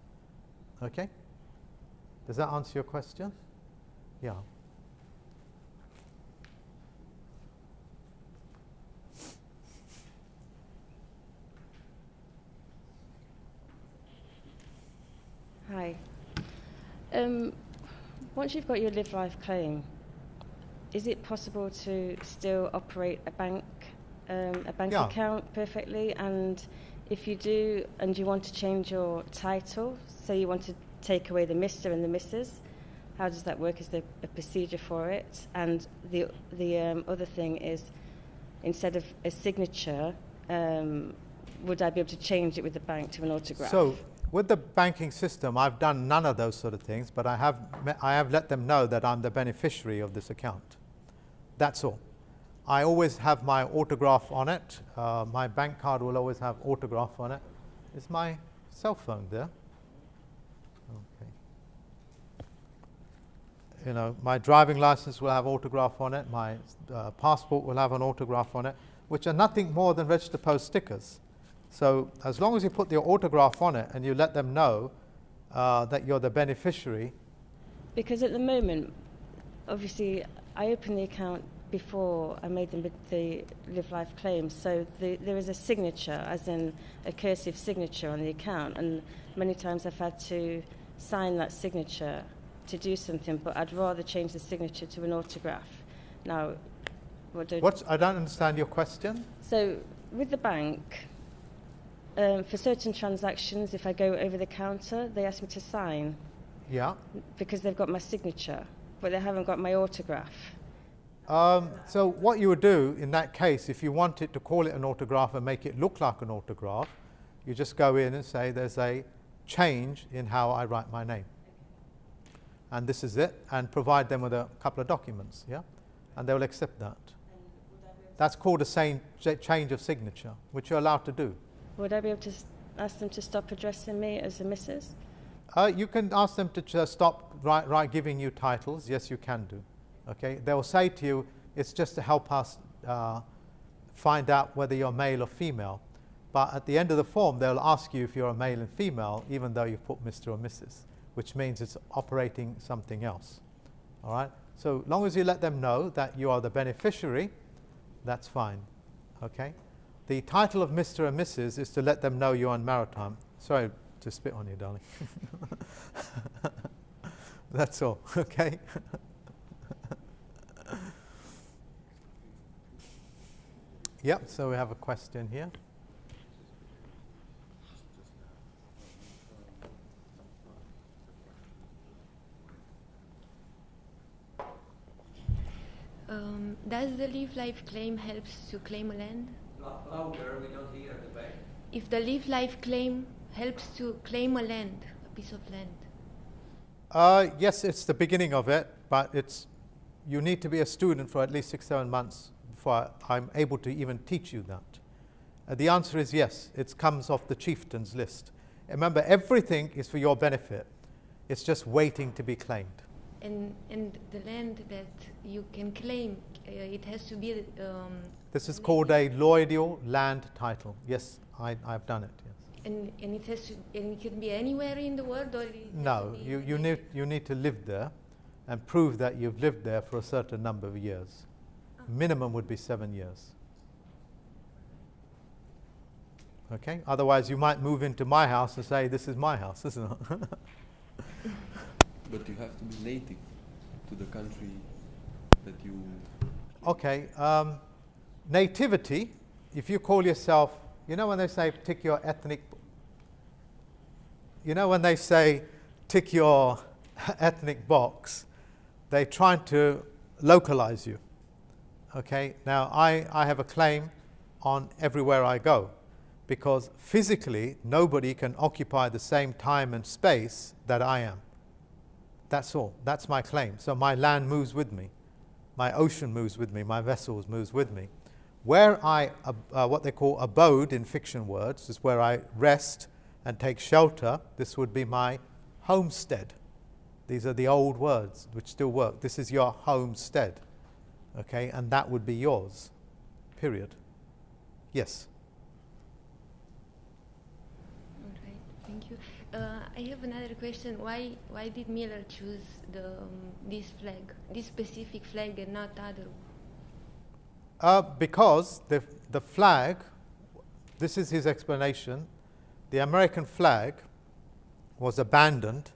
Okay? Does that answer your question? Yeah. Hi. Once you've got your live life claim, is it possible to still operate a bank Yeah. account perfectly? And if you do, and you want to change your title, say you want to take away the Mr. and the Mrs., how does that work? Is there a procedure for it? And the other thing is, instead of a signature, would I be able to change it with the bank to an autograph? So, with the banking system, I've done none of those sort of things, but I have let them know that I'm the beneficiary of this account. That's all. I always have my autograph on it. My bank card will always have autograph on it. Is my cell phone there? Okay. You know, my driving license will have autograph on it. My passport will have an autograph on it, which are nothing more than register post stickers. So as long as you put your autograph on it and you let them know that you're the beneficiary. Because at the moment, obviously, I opened the account before I made the live life claim, so there is a signature, as in a cursive signature on the account, and many times I've had to sign that signature to do something, but I'd rather change the signature to an autograph. Now, I don't understand your question. So with the bank, for certain transactions, if I go over the counter, they ask me to sign. Yeah. Because they've got my signature, but they haven't got my autograph. So what you would do in that case, if you wanted to call it an autograph and make it look like an autograph, you just go in and say there's a change in how I write my name. And this is it, and provide them with a couple of documents, yeah? And they will accept that. That's called a change of signature, which you're allowed to do. Would I be able to ask them to stop addressing me as a Mrs.? You can ask them to stop giving you titles. Yes, you can do. Okay, they will say to you, it's just to help us find out whether you're male or female. But at the end of the form, they'll ask you if you're a male and female, even though you've put Mr. or Mrs., which means it's operating something else. All right? So long as you let them know that you are the beneficiary, that's fine. Okay? The title of Mr. and Mrs. is to let them know you're on maritime. Sorry to spit on you, darling. That's all. Okay? Yep, so we have a question here. Does the Live Life claim helps to claim a land? Louder, we don't hear the back. If the Live Life claim helps to claim a land, a piece of land? Yes, it's the beginning of it, but you need to be a student for at least 6-7 months before I'm able to even teach you that. The answer is yes, it comes off the chieftain's list. Remember, everything is for your benefit. It's just waiting to be claimed. And the land that you can claim, it has to be. This is called a Lloydial land title. Yes, I've done it. Yes. And it has to, and it can be anywhere in the world, or it has No, to be you need to live there, and prove that you've lived there for a certain number of years. Minimum would be 7 years. Okay. Otherwise, you might move into my house and say, "This is my house," isn't it? But you have to be native to the country that you... Okay, nativity, if you call yourself, you know when they say tick your ethnic, you know when they say tick your ethnic box, they're trying to localize you. Okay, now I have a claim on everywhere I go, because physically nobody can occupy the same time and space that I am. That's all. That's my claim. So my land moves with me. My ocean moves with me. My vessels moves with me. Where I, what they call abode in fiction words, is where I rest and take shelter. This would be my homestead. These are the old words which still work. This is your homestead. Okay, and that would be yours. Period. Yes. All right, thank you. I have another question. Why did Miller choose this flag, this specific flag, and not other? Because the flag, this is his explanation, the American flag was abandoned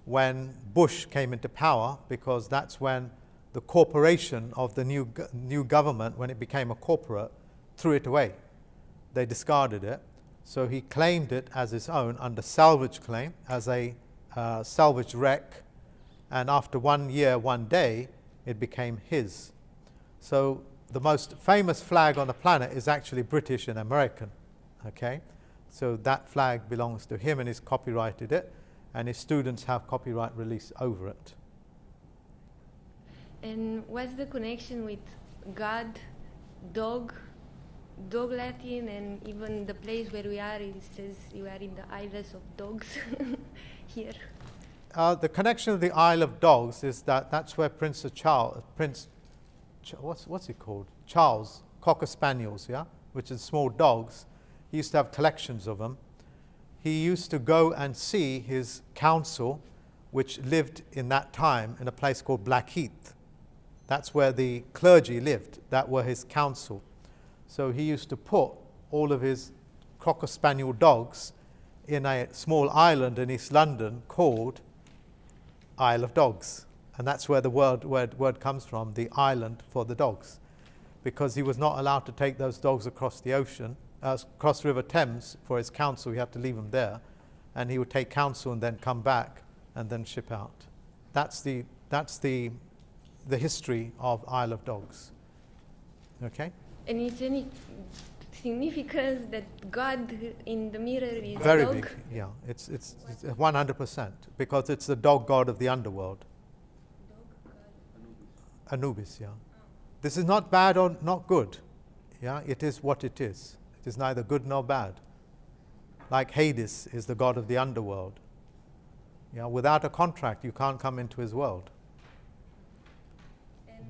when Bush came into power, because that's when the corporation of the new government, when it became a corporate, threw it away. They discarded it. So he claimed it as his own under salvage claim, as a salvage wreck, and after 1 year, 1 day, it became his. So the most famous flag on the planet is actually British and American. Okay, so that flag belongs to him, and he's copyrighted it, and his students have copyright release over it. And what's the connection with God, dog Latin, and even the place where we are, it says you are in the Isles of Dogs here? The connection of the Isle of Dogs is that's where what's he called? Charles, Cocker Spaniels, yeah, which is small dogs. He used to have collections of them. He used to go and see his council, which lived in that time in a place called Blackheath. That's where the clergy lived. That were his council. So he used to put all of his Cocker Spaniel dogs in a small island in East London called Isle of Dogs. And that's where the word comes from, the island for the dogs. Because he was not allowed to take those dogs across the ocean, across River Thames for his council. He had to leave them there. And he would take counsel and then come back and then ship out. That's the history of Isle of Dogs. Okay? And is any significance that God in the mirror is very a dog? big, yeah. It's 100%, because it's the dog god of the underworld. Anubis, yeah. This is not bad or not good. Yeah, it is what it is. It is neither good nor bad. Like Hades is the god of the underworld. Yeah, without a contract, you can't come into his world.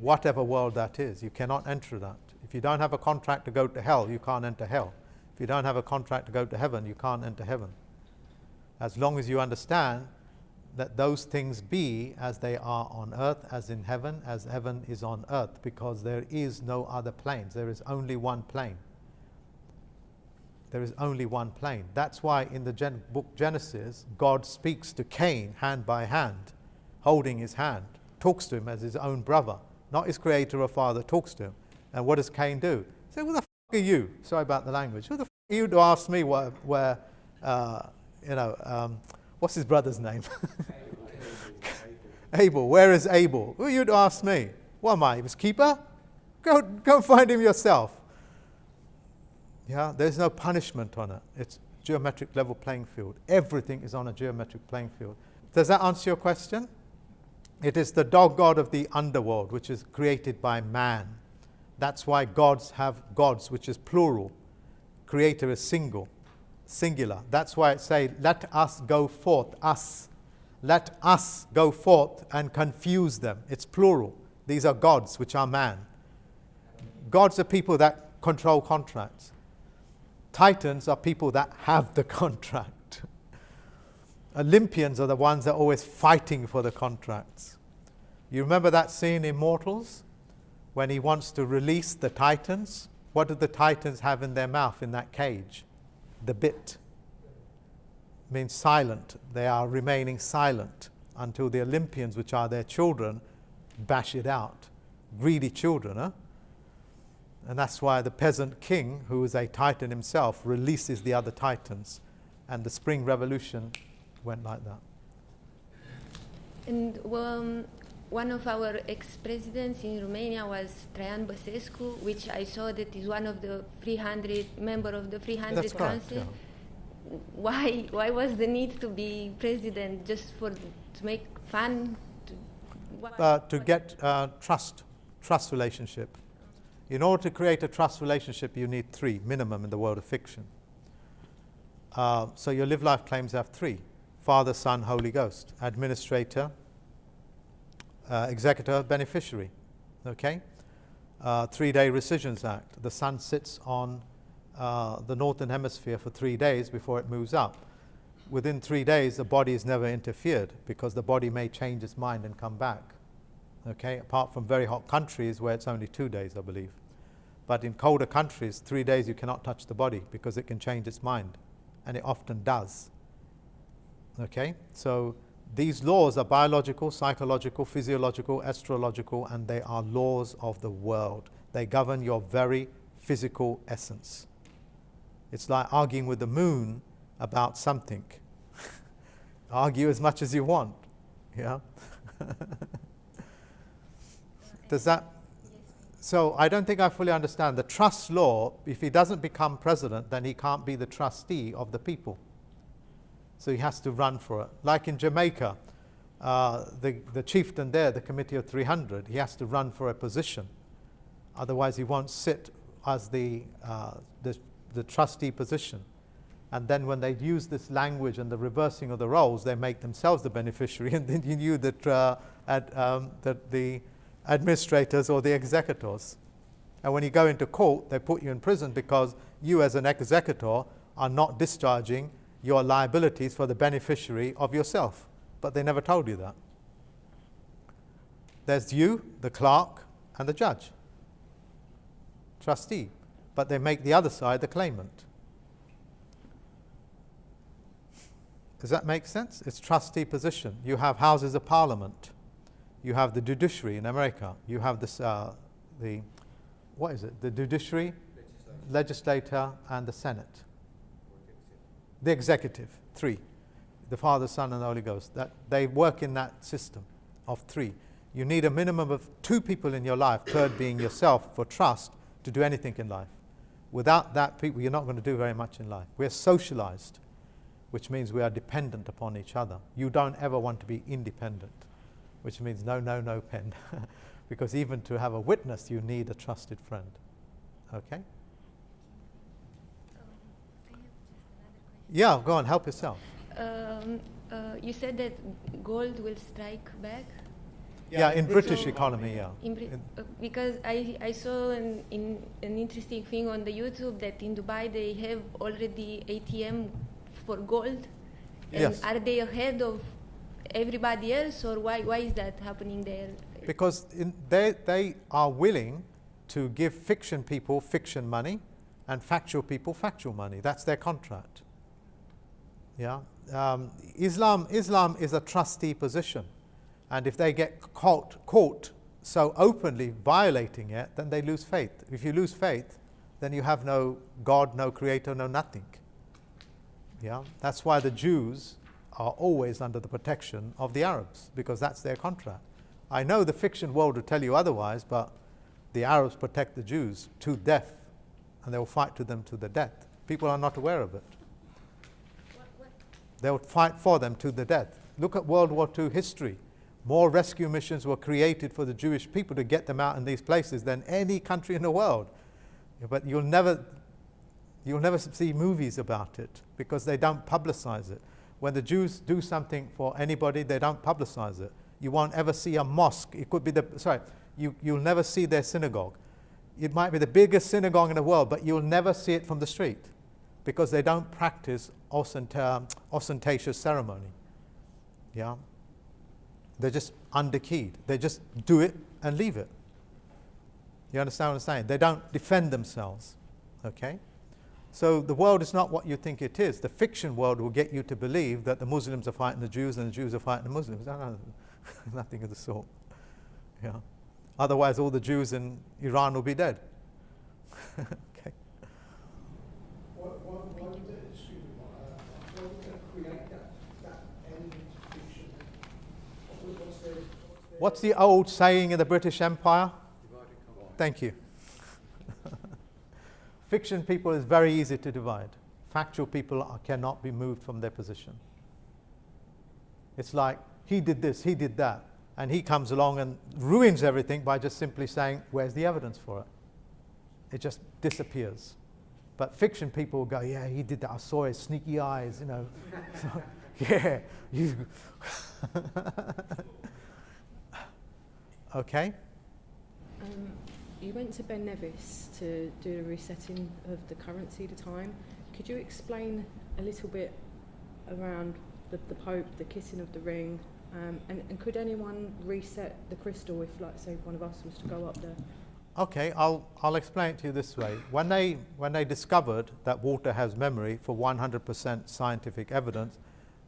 Whatever world that is, you cannot enter that. If you don't have a contract to go to hell, you can't enter hell. If you don't have a contract to go to heaven, you can't enter heaven. As long as you understand that those things be as they are on earth, as heaven is on earth, because there is no other planes. There is only one plane. There is only one plane. That's why in the book Genesis, God speaks to Cain hand by hand, holding his hand, talks to him as his own brother, not his creator or father, talks to him. And what does Cain do? He says, "Who the f*** are you?" Sorry about the language. "Who the f*** are you to ask me where what's his brother's name?" Abel. Where is Abel? Who are you to ask me? What am I, his keeper? Go find him yourself. Yeah, there's no punishment on it. It's geometric level playing field. Everything is on a geometric playing field. Does that answer your question? It is the dog god of the underworld, which is created by man. That's why gods have gods, which is plural. Creator is singular. That's why it say, "Let us go forth," us. let us go forth and confuse them. It's plural. These are gods, which are man. Gods are people that control contracts. Titans are people that have the contract. Olympians are the ones that are always fighting for the contracts. You remember that scene in Mortals when he wants to release the Titans? What do the Titans have in their mouth in that cage? The bit. Means silent. They are remaining silent until the Olympians, which are their children, bash it out. Greedy children, huh? And that's why the peasant king, who is a Titan himself, releases the other Titans. And the Spring Revolution went like that. And one of our ex-presidents in Romania was Traian Băsescu, which I saw that is one of the 300 member of the 300 That's correct, Council. yeah. Why was the need to be president, just to make fun? To get trust relationship. In order to create a trust relationship, you need 3 minimum in the world of fiction. So your live life claims have 3: Father, Son, Holy Ghost, administrator, executor, beneficiary. Okay? 3-day rescissions act. The sun sits on the northern hemisphere for 3 days before it moves up. Within 3 days, the body is never interfered because the body may change its mind and come back. Okay, apart from very hot countries where it's only 2 days, I believe. But in colder countries, 3 days you cannot touch the body because it can change its mind, and it often does. Okay, so these laws are biological, psychological, physiological, astrological, and they are laws of the world. They govern your very physical essence. It's like arguing with the moon about something. Argue as much as you want. Yeah. Does that? So I don't think I fully understand. The trust law, if he doesn't become president, then he can't be the trustee of the people. So he has to run for it. Like in Jamaica, the chieftain there, the Committee of 300, he has to run for a position. Otherwise he won't sit as the trustee position. And then when they use this language and the reversing of the roles, they make themselves the beneficiary. And then you knew that the administrators or the executors. And when you go into court, they put you in prison because you as an executor are not discharging your liabilities for the beneficiary of yourself. But they never told you that. There's you, the clerk, and the judge. Trustee. But they make the other side the claimant. Does that make sense? It's trustee position. You have houses of parliament. You have the judiciary in America. You have this, the judiciary, legislator, and the Senate. The executive, 3. The Father, Son, and the Holy Ghost. That they work in that system of 3. You need a minimum of 2 people in your life, third being yourself, for trust to do anything in life. Without that people, you're not going to do very much in life. We're socialized, which means we are dependent upon each other. You don't ever want to be independent, which means no pen. Because even to have a witness, you need a trusted friend. Okay? Yeah, go on, help yourself. You said that gold will strike back? Yeah, in British economy, yeah. Because I saw an interesting thing on the YouTube that in Dubai they have already ATM for gold. And yes. Are they ahead of everybody else, or why is that happening there? Because they are willing to give fiction people fiction money and factual people factual money. That's their contract. Yeah. Islam is a trustee position. And if they get caught so openly violating it, then they lose faith. If you lose faith, then you have no God, no creator, no nothing. Yeah? That's why the Jews are always under the protection of the Arabs, because that's their contract. I know the fiction world will tell you otherwise, but the Arabs protect the Jews to death, and they will fight to them to the death. People are not aware of it. They will fight for them to the death. Look at World War II history. More rescue missions were created for the Jewish people to get them out in these places than any country in the world. But you'll never see movies about it because they don't publicize it. When the Jews do something for anybody, they don't publicize it. You won't ever see a mosque. It could be you'll never see their synagogue. It might be the biggest synagogue in the world, but you'll never see it from the street because they don't practice ostentatious ceremony. Yeah? They're just underkeyed. They just do it and leave it. You understand what I'm saying? They don't defend themselves. Okay? So the world is not what you think it is. The fiction world will get you to believe that the Muslims are fighting the Jews and the Jews are fighting the Muslims. No, nothing of the sort. Yeah. Otherwise, all the Jews in Iran will be dead. Okay. Why would they create that element of fiction? What's the old saying in the British Empire? Thank you. Fiction people is very easy to divide. Factual people cannot be moved from their position. It's like, he did this, he did that, and he comes along and ruins everything by just simply saying, where's the evidence for it? It just disappears. But fiction people will go, yeah, he did that, I saw his sneaky eyes, you know. So, yeah, you. Okay? You went to Ben Nevis to do a resetting of the currency at the time. Could you explain a little bit around the Pope, the kissing of the ring, and could anyone reset the crystal if, like, say, one of us was to go up there? Okay, I'll explain it to you this way. When they discovered that water has memory for 100% scientific evidence,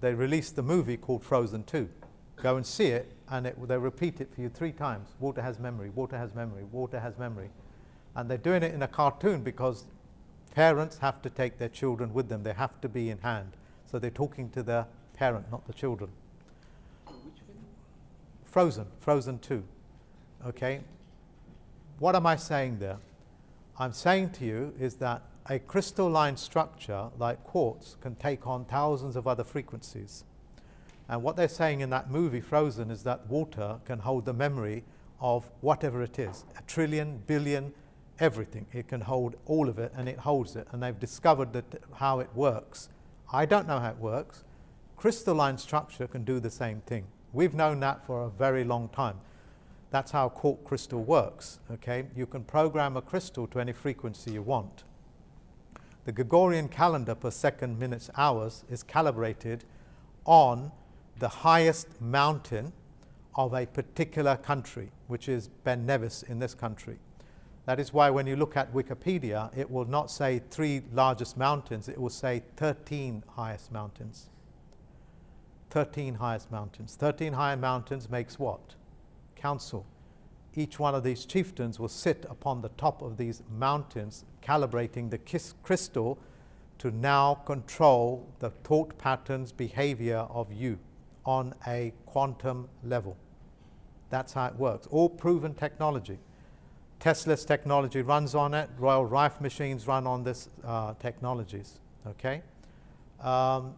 they released the movie called Frozen 2. Go and see it, and they repeat it for you 3 times. Water has memory, water has memory, water has memory. And they're doing it in a cartoon because parents have to take their children with them. They have to be in hand. So they're talking to their parent, not the children. Frozen 2. Okay? What am I saying there? I'm saying to you is that a crystalline structure like quartz can take on thousands of other frequencies. And what they're saying in that movie, Frozen, is that water can hold the memory of whatever it is, 1 trillion, billion, everything. It can hold all of it, and it holds it. And they've discovered how it works. I don't know how it works. Crystalline structure can do the same thing. We've known that for a very long time. That's how quartz crystal works. Okay? You can program a crystal to any frequency you want. The Gregorian calendar per second, minutes, hours is calibrated on the highest mountain of a particular country, which is Ben Nevis in this country. That is why when you look at Wikipedia, it will not say 3 largest mountains, it will say 13 highest mountains. 13 highest mountains. 13 high mountains makes what? Council. Each one of these chieftains will sit upon the top of these mountains, calibrating the crystal to now control the thought patterns, behavior of you on a quantum level. That's how it works. All proven technology. Tesla's technology runs on it. Royal Rife machines run on this technologies. Okay.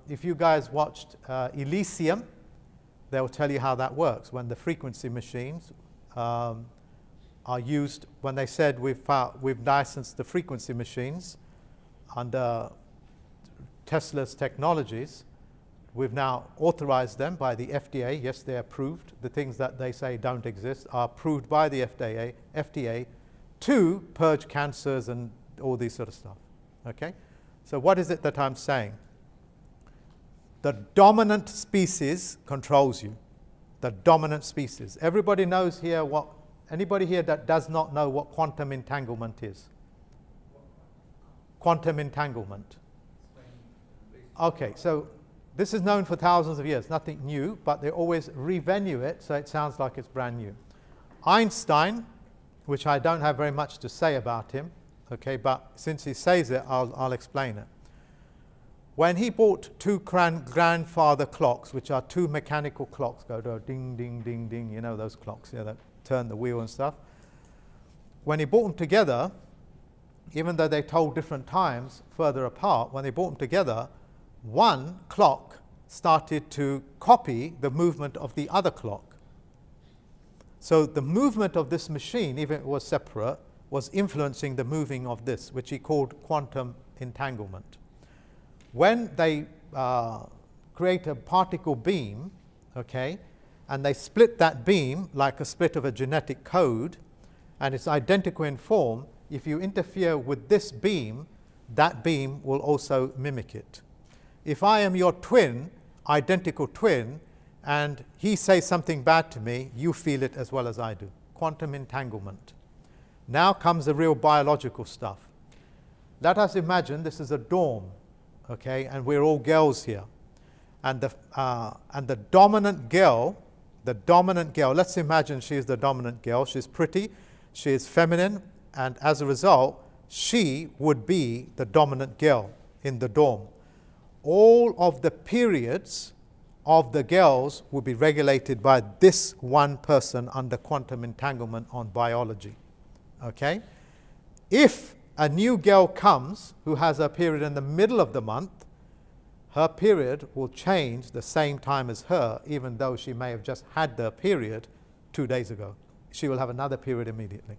If you guys watched Elysium, they'll tell you how that works. When the frequency machines are used, when they said we've licensed the frequency machines under Tesla's technologies, we've now authorized them by the FDA. Yes, they're approved. The things that they say don't exist are approved by the FDA to purge cancers and all these sort of stuff. Okay? So what is it that I'm saying? The dominant species controls you. The dominant species. Everybody knows here anybody here that does not know what quantum entanglement is? Quantum entanglement. Okay, so this is known for thousands of years, nothing new, but they always revenue it so it sounds like it's brand new. Einstein, which I don't have very much to say about him, okay, but since he says it, I'll explain it. When he bought 2 grandfather clocks, which are 2 mechanical clocks, go ding, ding, ding, ding, you know those clocks, yeah, that turn the wheel and stuff. When he bought them together, even though they told different times further apart, when they bought them together, one clock started to copy the movement of the other clock. So the movement of this machine, even if it was separate, was influencing the moving of this, which he called quantum entanglement. When they create a particle beam, okay, and they split that beam like a split of a genetic code, and it's identical in form. If you interfere with this beam, that beam will also mimic it. If I am your twin, identical twin, and he says something bad to me, you feel it as well as I do. Quantum entanglement. Now comes the real biological stuff. Let us imagine this is a dorm, okay, and we're all girls here. And the dominant girl, let's imagine she's the dominant girl. She's pretty, she is feminine, and as a result, she would be the dominant girl in the dorm. All of the periods of the girls will be regulated by this one person under quantum entanglement on biology. Okay? If a new girl comes who has her period in the middle of the month, her period will change the same time as her, even though she may have just had their period 2 days ago. She will have another period immediately.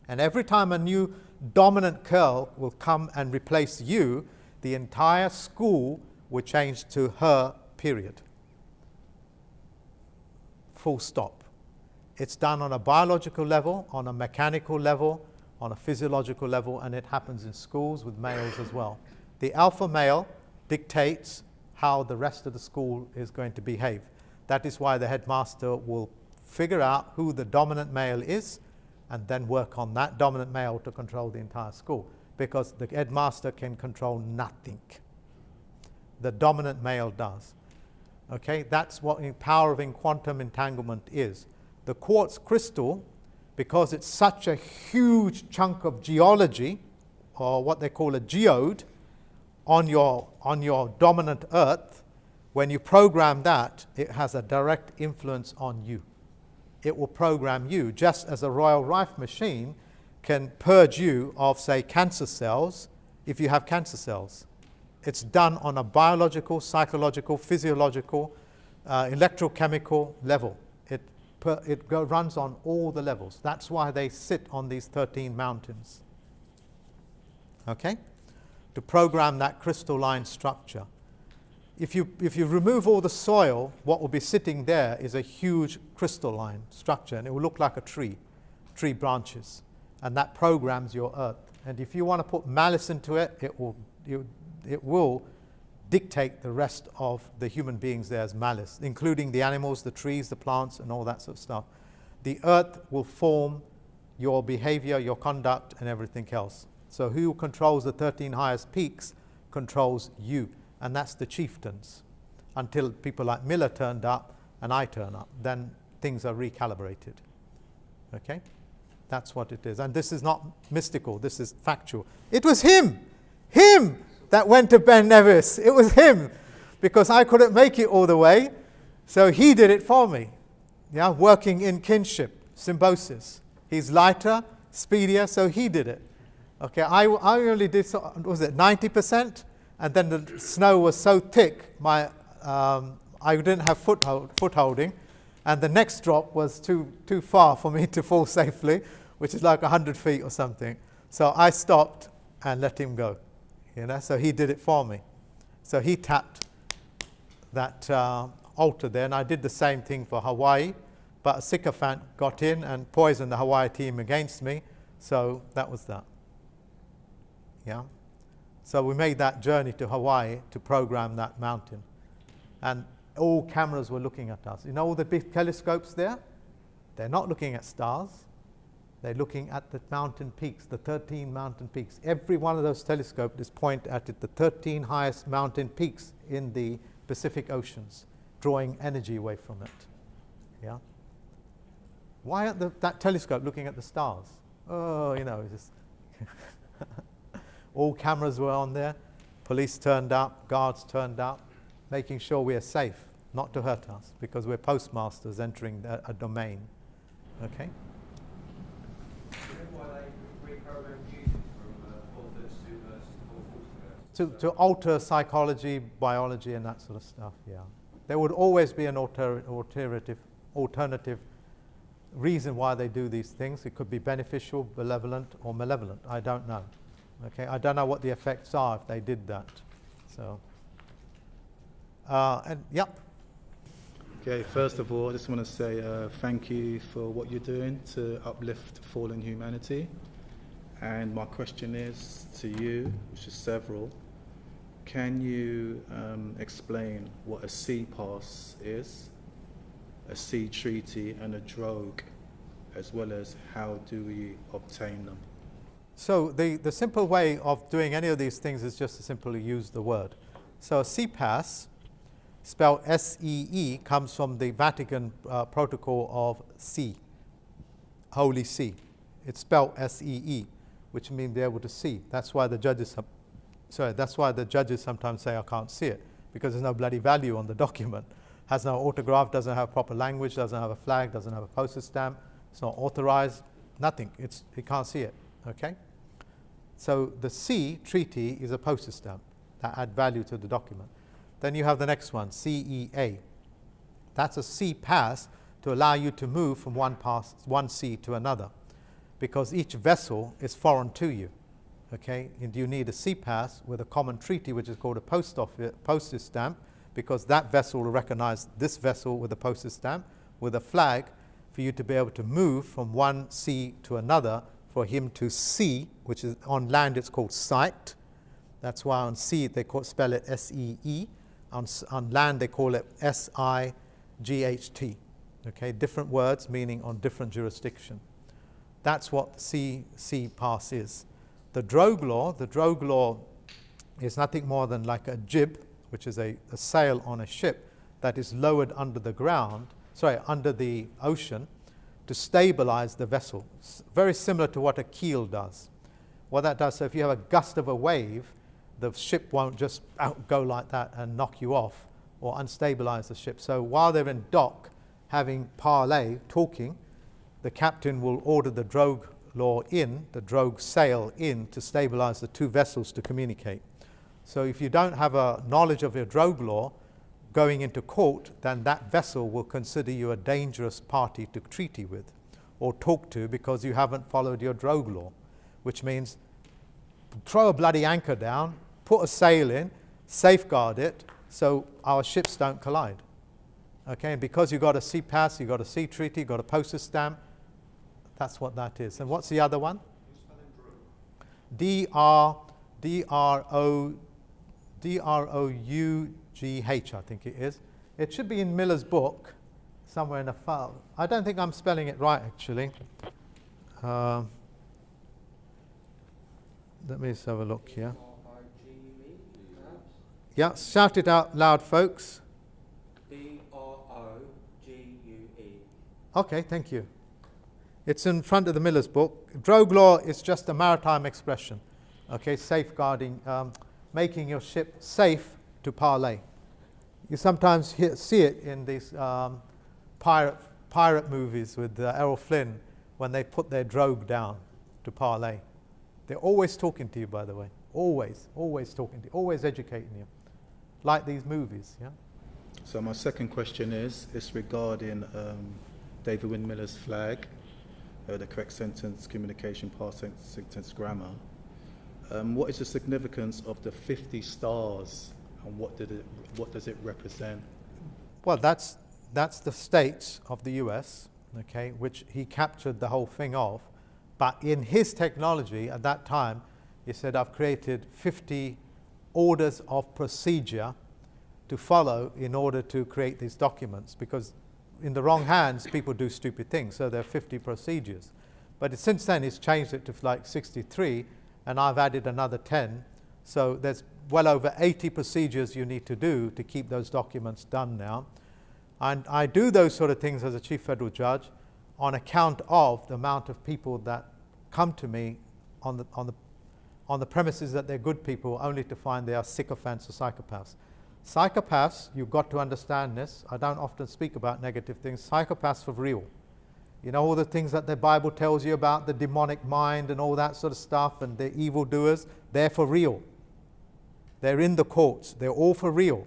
And every time a new dominant girl will come and replace you, the entire school will change to her period. Full stop. It's done on a biological level, on a mechanical level, on a physiological level, and it happens in schools with males as well. The alpha male dictates how the rest of the school is going to behave. That is why the headmaster will figure out who the dominant male is and then work on that dominant male to control the entire school, because the headmaster can control nothing. The dominant male does. Okay, that's what the power of quantum entanglement is. The quartz crystal, because it's such a huge chunk of geology, or what they call a geode, on your dominant Earth, when you program that, it has a direct influence on you. It will program you, just as a Royal Rife machine can purge you of, say, cancer cells if you have cancer cells. It's done on a biological, psychological, physiological, electrochemical level. It runs on all the levels. That's why they sit on these 13 mountains. Okay? To program that crystalline structure. If you remove all the soil, what will be sitting there is a huge crystalline structure, and it will look like a tree branches, and that programs your Earth. And if you want to put malice into it, it will dictate the rest of the human beings there as malice, including the animals, the trees, the plants, and all that sort of stuff. The Earth will form your behavior, your conduct, and everything else. So who controls the 13 highest peaks controls you, and that's the chieftains, until people like Miller turned up and I turn up. Then things are recalibrated. Okay? That's what it is. And this is not mystical, this is factual. It was him that went to Ben Nevis. It was him, because I couldn't make it all the way, so he did it for me. Yeah, working in kinship, symbiosis. He's lighter, speedier, so he did it. Okay, I only did, was it 90%? And then the snow was so thick, I didn't have footholding, and the next drop was too far for me to fall safely, which is like 100 feet or something. So I stopped and let him go. You know, so he did it for me. So he tapped that altar there, and I did the same thing for Hawaii, but a sycophant got in and poisoned the Hawaii team against me, so that was that. Yeah. So we made that journey to Hawaii to program that mountain. And all cameras were looking at us. You know all the big telescopes there? They're not looking at stars. They're looking at the mountain peaks, the 13 mountain peaks. Every one of those telescopes is pointed at the 13 highest mountain peaks in the Pacific Oceans, drawing energy away from it. Yeah. Why aren't that telescope looking at the stars? Oh, you know, it's just all cameras were on there, police turned up, guards turned up, making sure we are safe, not to hurt us, because we're postmasters entering a domain. Okay? To alter psychology, biology, and that sort of stuff, yeah. There would always be an alternative reason why they do these things. It could be beneficial, benevolent, or malevolent. I don't know. Okay, I don't know what the effects are if they did that. So, Yep. Okay, first of all, I just want to say thank you for what you're doing to uplift fallen humanity. And my question is to you, which is several, can you explain what a sea pass is, a sea treaty and a drogue, as well as how do we obtain them? So the simple way of doing any of these things is just to simply use the word. So a sea pass, spelled S-E-E, comes from the Vatican Protocol of See, Holy See. It's spelled S-E-E, which means be able to see. That's why the judges sometimes say I can't see it, because there's no bloody value on the document. Has no autograph, doesn't have proper language, doesn't have a flag, doesn't have a postage stamp, it's not authorized, nothing. He can't see it. Okay? So the C treaty is a postage stamp that add value to the document. Then you have the next one, CEA. That's a sea pass to allow you to move from one sea to another, because each vessel is foreign to you. Okay? And you need a sea pass with a common treaty, which is called a postage stamp, because that vessel will recognize this vessel with a postage stamp, with a flag, for you to be able to move from one sea to another, for him to see, which is on land it's called sight. That's why on sea they spell it S-E-E. On land they call it S-I-G-H-T. Okay, different words meaning on different jurisdiction. That's what sea pass is. The drogue law is nothing more than like a jib, which is a sail on a ship that is lowered under the ocean to stabilize the vessel. It's very similar to what a keel does. What that does, so if you have a gust of a wave, the ship won't just go like that and knock you off or unstabilize the ship. So while they're in dock having parley, talking, the captain will order the drogue sail in to stabilize the two vessels to communicate. So if you don't have a knowledge of your drogue law going into court, then that vessel will consider you a dangerous party to treaty with or talk to, because you haven't followed your drogue law, which means throw a bloody anchor down, put a sail in, safeguard it so our ships don't collide. Okay, and because you got a sea pass, you got a sea treaty, you got a postage stamp, that's what that is. And what's the other one? D-R-O-U-G-H, I think it is. It should be in Miller's book, somewhere in a file. I don't think I'm spelling it right, actually. Let me just have a look here. Yeah, shout it out loud, folks. D-R-O-G-U-E. Okay, thank you. It's in front of the Miller's book. Drogue law is just a maritime expression. Okay, safeguarding, making your ship safe to parley. You sometimes see it in these pirate movies with Errol Flynn when they put their drogue down to parley. They're always talking to you, by the way. Always talking to you, always educating you. Like these movies, yeah? So my second question is regarding David Windmiller's flag, the correct sentence, communication, past sentence, grammar. What is the significance of the 50 stars, and what does it represent? Well, that's the states of the US, okay, which he captured the whole thing of. But in his technology at that time, he said, I've created 50 orders of procedure to follow in order to create these documents, because in the wrong hands, people do stupid things. So there are 50 procedures. But since then, he's changed it to like 63, and I've added another 10. So there's well over 80 procedures you need to do to keep those documents done now. And I do those sort of things as a chief federal judge on account of the amount of people that come to me on the premises that they're good people, only to find they are sycophants or psychopaths. Psychopaths, you've got to understand this. I don't often speak about negative things. Psychopaths for real. You know, all the things that the Bible tells you about, the demonic mind and all that sort of stuff, and the evildoers, they're for real. They're in the courts. They're all for real.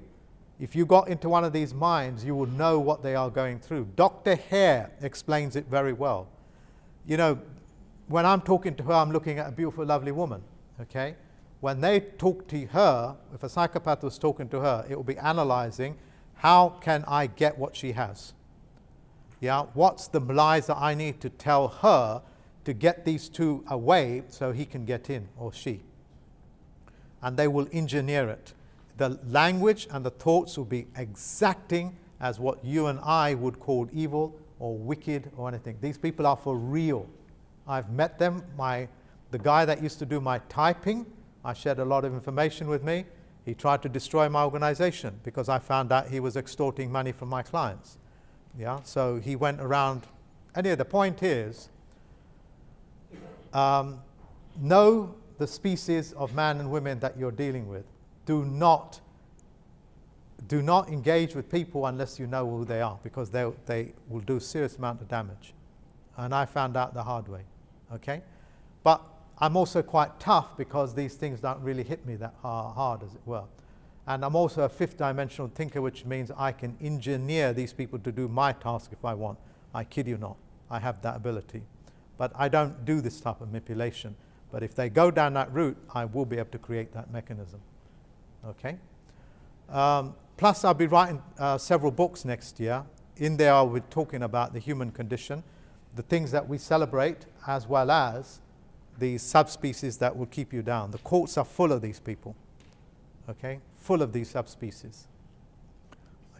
If you got into one of these minds, you will know what they are going through. Dr. Hare explains it very well. You know, when I'm talking to her, I'm looking at a beautiful, lovely woman, okay? when they talk to her, if a psychopath was talking to her, it will be analyzing, how can I get what she has? Yeah, what's the lies that I need to tell her to get these two away so he can get in, or she? And they will engineer it. The language and the thoughts will be exacting as what you and I would call evil or wicked or anything. These people are for real. I've met them. The guy that used to do my typing, I shared a lot of information with me. He tried to destroy my organization because I found out he was extorting money from my clients. Yeah, so he went around. Anyway, the point is, know the species of man and women that you're dealing with. Do not engage with people unless you know who they are, because they will do a serious amount of damage. And I found out the hard way. Okay? But I'm also quite tough because these things don't really hit me that hard, as it were. And I'm also a fifth dimensional thinker, which means I can engineer these people to do my task if I want. I kid you not. I have that ability. But I don't do this type of manipulation. But if they go down that route, I will be able to create that mechanism. Okay? Plus, I'll be writing several books next year. In there, I'll be talking about the human condition, the things that we celebrate, as well as the subspecies that will keep you down. The courts are full of these people. Okay? Full of these subspecies.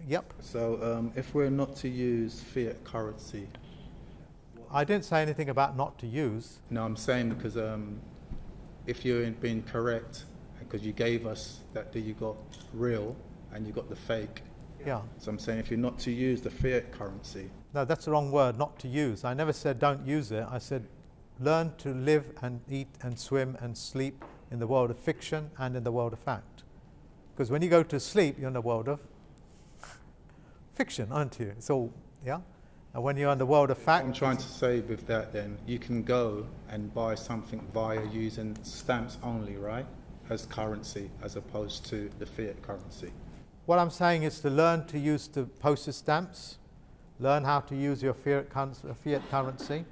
Yep. So if we're not to use fiat currency... I didn't say anything about not to use. No, I'm saying because if you're being correct, because you gave us that you got real and you got the fake. Yeah. So I'm saying if you're not to use the fiat currency. No, that's the wrong word, not to use. I never said don't use it. I said learn to live and eat and swim and sleep in the world of fiction and in the world of fact. Because when you go to sleep, you're in the world of fiction, aren't you? It's all, yeah? And when you're in the world of fact... I'm trying to say with that then, you can go and buy something via using stamps only, right? As currency, as opposed to the fiat currency. What I'm saying is to learn to use the postage stamps, learn how to use your fiat currency,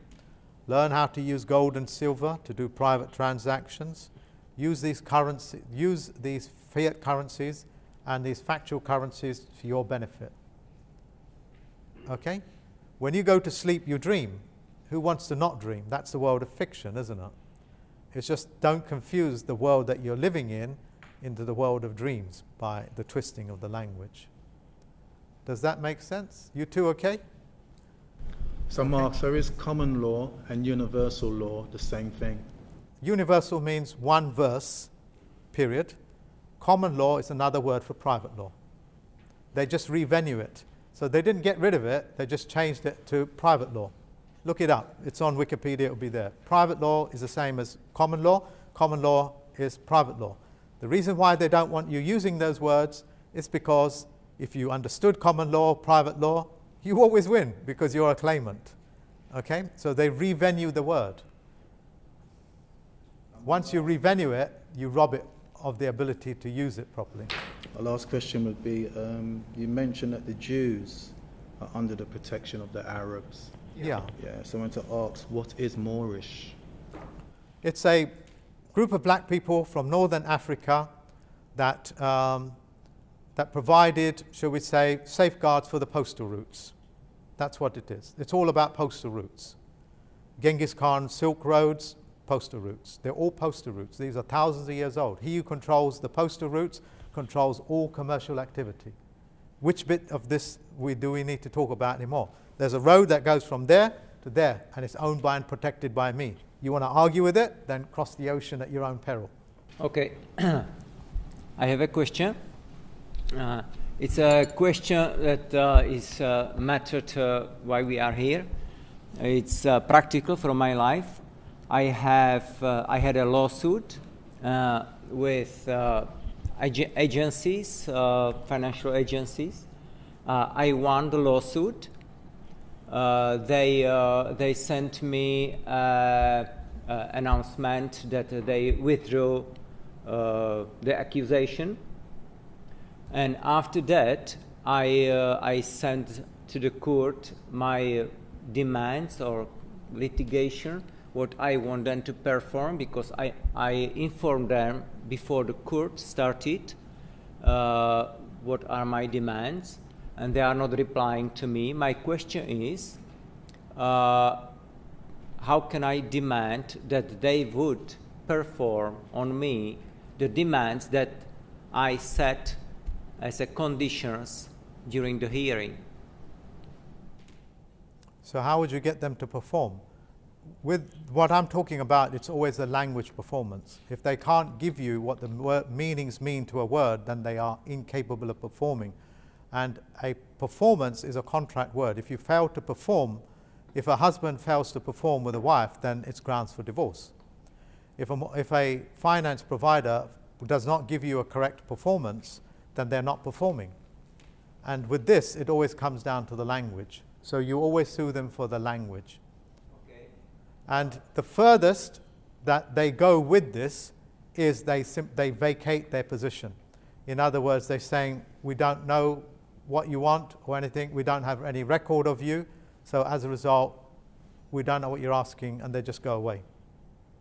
learn how to use gold and silver to do private transactions, use these fiat currencies and these factual currencies for your benefit. Okay? When you go to sleep, you dream. Who wants to not dream? That's the world of fiction, isn't it? It's just don't confuse the world that you're living in into the world of dreams by the twisting of the language. Does that make sense? You two okay? So Mark, so is common law and universal law the same thing? Universal means one verse, period. Common law is another word for private law. They just revenue it. So they didn't get rid of it, they just changed it to private law. Look it up, it's on Wikipedia, it'll be there. Private law is the same as common law is private law. The reason why they don't want you using those words is because if you understood common law, private law, you always win because you're a claimant. Okay? So they revenue the word. Once you revenue it, you rob it of the ability to use it properly. My last question would be, you mentioned that the Jews are under the protection of the Arabs. Yeah. Yeah, so I want to ask, what is Moorish? It's a group of black people from northern Africa that provided, shall we say, safeguards for the postal routes. That's what it is. It's all about postal routes. Genghis Khan, Silk Roads, postal routes. They're all postal routes. These are thousands of years old. He who controls the postal routes controls all commercial activity. Which bit of this do we need to talk about anymore? There's a road that goes from there to there, and it's owned by and protected by me. You want to argue with it, then cross the ocean at your own peril. Okay. I have a question. It's a question that is matter to why we are here. It's practical from my life. I had a lawsuit with agencies, financial agencies. I won the lawsuit. They sent me announcement that they withdrew the accusation, and after that I sent to the court my demands or litigation, what I want them to perform, because I informed them before the court started what are my demands, and they are not replying to me. My question is, how can I demand that they would perform on me the demands that I set as a conditions during the hearing? So how would you get them to perform? With what I'm talking about, it's always a language performance. If they can't give you what the meanings mean to a word, then they are incapable of performing. And a performance is a contract word. If you fail to perform, if a husband fails to perform with a wife, then it's grounds for divorce. If a finance provider does not give you a correct performance, then they're not performing. And with this, it always comes down to the language. So you always sue them for the language. Okay. And the furthest that they go with this is they vacate their position. In other words, they're saying, we don't know what you want or anything, we don't have any record of you, so as a result, we don't know what you're asking, and they just go away.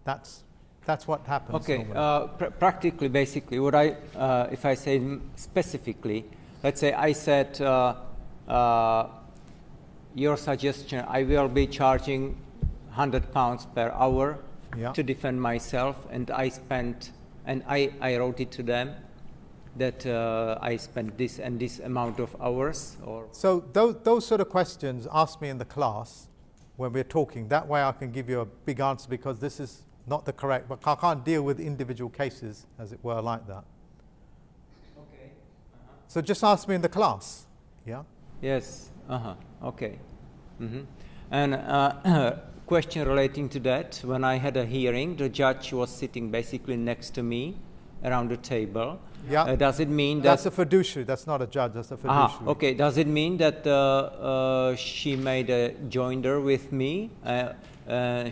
That's what happens. Okay, practically, basically, what if I say specifically, let's say I said, your suggestion, I will be charging £100 per hour to defend myself, and I wrote it to them that I spent this and this amount of hours. Or so those sort of questions, ask me in the class when we're talking. That way I can give you a big answer, because this is not the correct, but I can't deal with individual cases, as it were, like that. Okay. So just ask me in the class. Yeah? Yes. Okay. Mm-hmm. And question relating to that, when I had a hearing, the judge was sitting basically next to me around the table. Yeah. Does it mean that... That's a fiduciary. That's not a judge. That's a fiduciary. Okay. Does it mean that she made a joinder with me?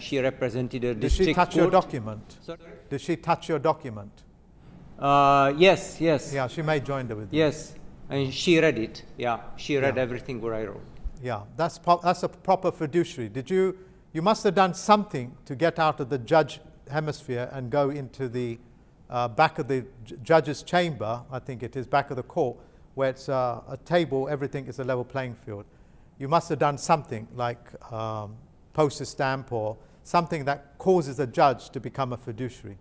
She represented a district court. Did she touch your document? Sorry? Did she touch your document? Yes. Yeah, she made joinder with you. Yes, and she read it. Yeah, she read everything what I wrote. Yeah, that's a proper fiduciary. You must have done something to get out of the judge hemisphere and go into the back of the judge's chamber, I think it is, back of the court, where it's a table, everything is a level playing field. You must have done something like postage stamp or something that causes a judge to become a fiduciary.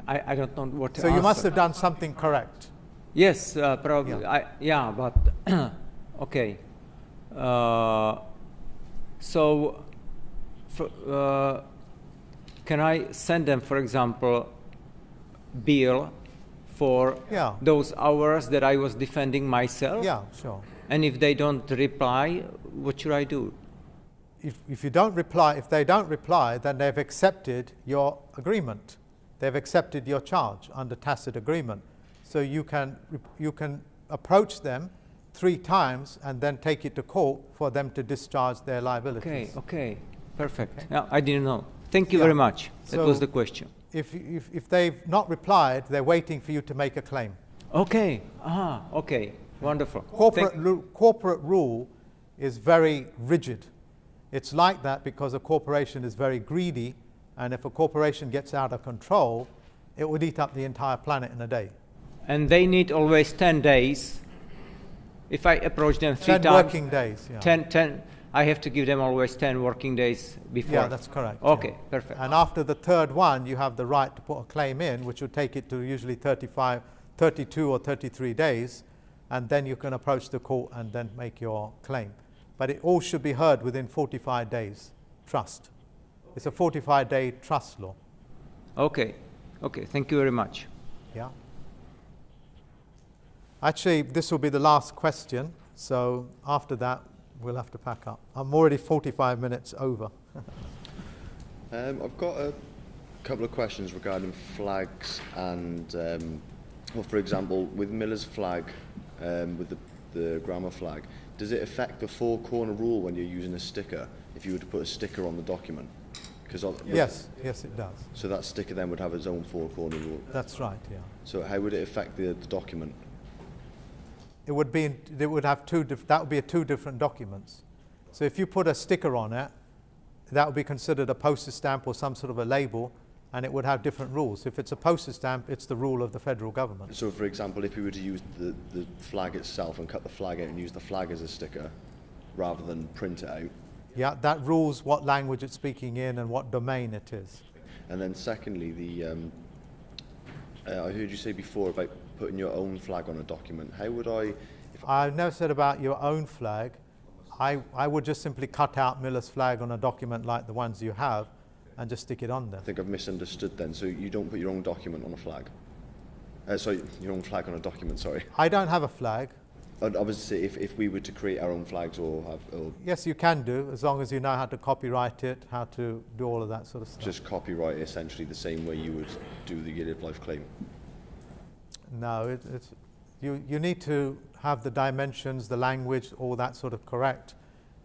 I don't know what to So you answer. must have done something correct. Yes, probably. Yeah. But okay. So, can I send them, for example, bill for those hours that I was defending myself? Yeah, sure. And if they don't reply, what should I do? If they don't reply, then they've accepted your agreement. They've accepted your charge under tacit agreement. So you can approach them 3 times and then take it to court for them to discharge their liabilities. Okay, perfect. Okay. Yeah, I didn't know. Thank you very much. That was the question. If they've not replied, they're waiting for you to make a claim. Okay. Okay. Wonderful. Corporate rule is very rigid. It's like that because a corporation is very greedy, and if a corporation gets out of control, it would eat up the entire planet in a day. And they need always 10 days. If I approach them 3 times... 10 working days, yeah. 10, I have to give them always 10 working days before. Yeah, that's correct. Okay, perfect. And after the 3rd one, you have the right to put a claim in, which will take it to usually 32 or 33 days, and then you can approach the court and then make your claim. But it all should be heard within 45 days, trust. It's a 45-day trust law. Okay, thank you very much. Yeah. Actually, this will be the last question, so after that, we'll have to pack up. I'm already 45 minutes over. I've got a couple of questions regarding flags and, for example, with Miller's flag, with the grammar flag, does it affect the 4-corner rule when you're using a sticker, if you were to put a sticker on the document? Yes, it does. So that sticker then would have its own 4-corner rule? That's right, yeah. So how would it affect the document? It would be that would be 2 different documents. So if you put a sticker on it, that would be considered a postage stamp or some sort of a label, and it would have different rules. If it's a postage stamp, it's the rule of the federal government. So, for example, if we were to use the flag itself and cut the flag out and use the flag as a sticker rather than print it out. Yeah, that rules what language it's speaking in and what domain it is. And then secondly, I heard you say before about putting your own flag on a document. How would I've never said about your own flag. I would just simply cut out Miller's flag on a document like the ones you have and just stick it on there. I think I've misunderstood then. So you don't put your own document on a flag? Sorry, your own flag on a document, sorry. I don't have a flag. I was to say, if we were to create our own flags or Yes, you can do, as long as you know how to copyright it, how to do all of that sort of stuff. just copyright it essentially the same way you would do the Live Life claim? No, you need to have the dimensions, the language, all that sort of correct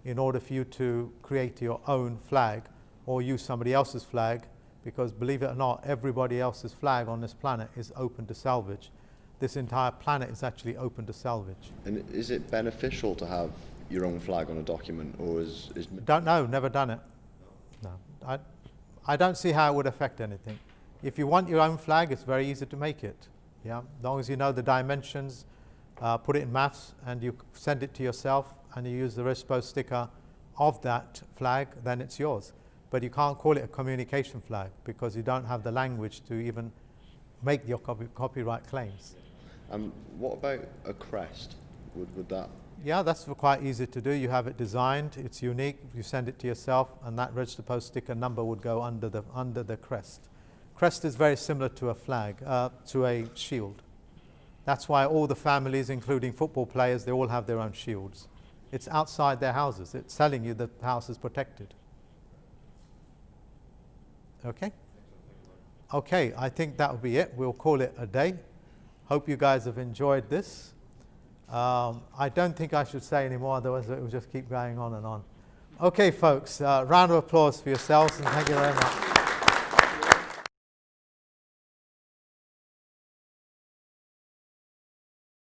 in order for you to create your own flag or use somebody else's flag, because believe it or not, everybody else's flag on this planet is open to salvage. This entire planet is actually open to salvage. And is it beneficial to have your own flag on a document, or is Don't know, never done it. No, I don't see how it would affect anything. If you want your own flag, it's very easy to make it. Yeah, as long as you know the dimensions, put it in maths, and you send it to yourself, and you use the Register Post sticker of that flag, then it's yours. But you can't call it a communication flag because you don't have the language to even make your copyright claims. What about a crest? Would that? Yeah, that's quite easy to do. You have it designed, it's unique, you send it to yourself, and that Register Post sticker number would go under the crest. Crest is very similar to a flag, to a shield. That's why all the families, including football players, they all have their own shields. It's outside their houses. It's telling you the house is protected. Okay? Okay, I think that will be it. We'll call it a day. Hope you guys have enjoyed this. I don't think I should say any more, otherwise it will just keep going on and on. Okay, folks, round of applause for yourselves, and thank you very much.